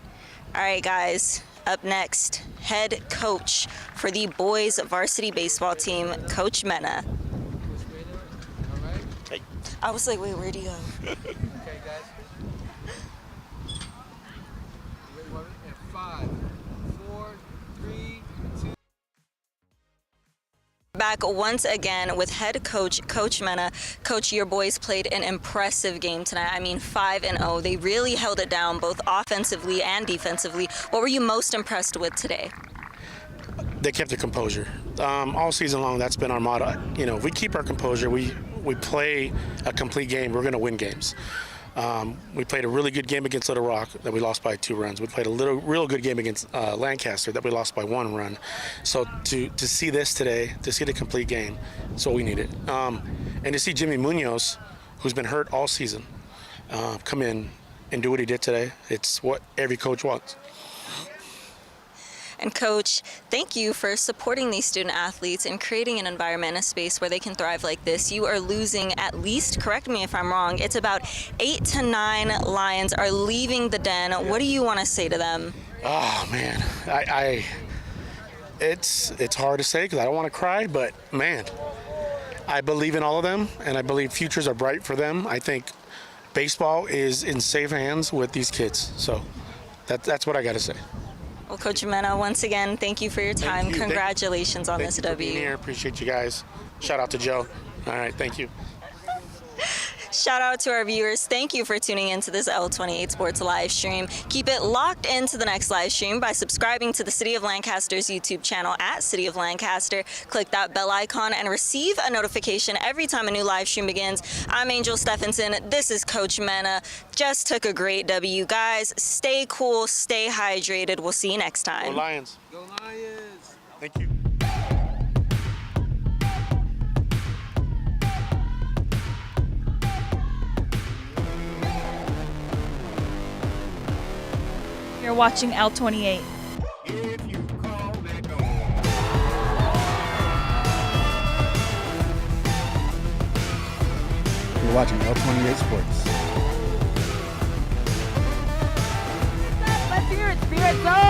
L: All right, guys. Up next, head coach for the boys varsity baseball team, Coach Mena.
N: Hey.
L: I was like, wait, where'd he go?
O: Okay, guys. Ready, Marvin? And 5, 4, 3, 2.
L: Back once again with head coach, Coach Mena. Coach, your boys played an impressive game tonight. I mean, 5-0. They really held it down both offensively and defensively. What were you most impressed with today?
P: They kept their composure. All season long, that's been our motto. If we keep our composure, we play a complete game, we're going to win games. We played a really good game against Little Rock that we lost by 2 runs. We played a real good game against Lancaster that we lost by 1 run. So to see this today, to see the complete game, that's what we needed. And to see Jimmy Munoz, who's been hurt all season, come in and do what he did today, it's what every coach wants.
L: And Coach, thank you for supporting these student athletes and creating an environment and a space where they can thrive like this. You are losing at least, correct me if I'm wrong, it's about 8 to 9 Lions are leaving the den. What do you want to say to them?
P: Oh man, it's hard to say because I don't want to cry, but man, I believe in all of them and I believe futures are bright for them. I think baseball is in safe hands with these kids. So that's what I got to say.
L: Well, Coach Mena, once again, thank you for your time. Congratulations on this W.
P: Thank you for being here. Appreciate you guys. Shout out to Joe. All right, thank you.
L: shout out to our viewers. Thank you for tuning into this L28 Sports live stream. Keep it locked into the next live stream by subscribing to the City of Lancaster's YouTube channel at City of Lancaster. Click that bell icon and receive a notification every time a new live stream begins. I'm Angel Stephenson. This is Coach Mena. Just took a great W. Guys, stay cool, stay hydrated. We'll see you next time.
P: Go Lions.
O: Go Lions.
P: Thank you.
I: You're watching L28.
J: You're watching L28 Sports.
B: Let's hear it, Spirit Zone!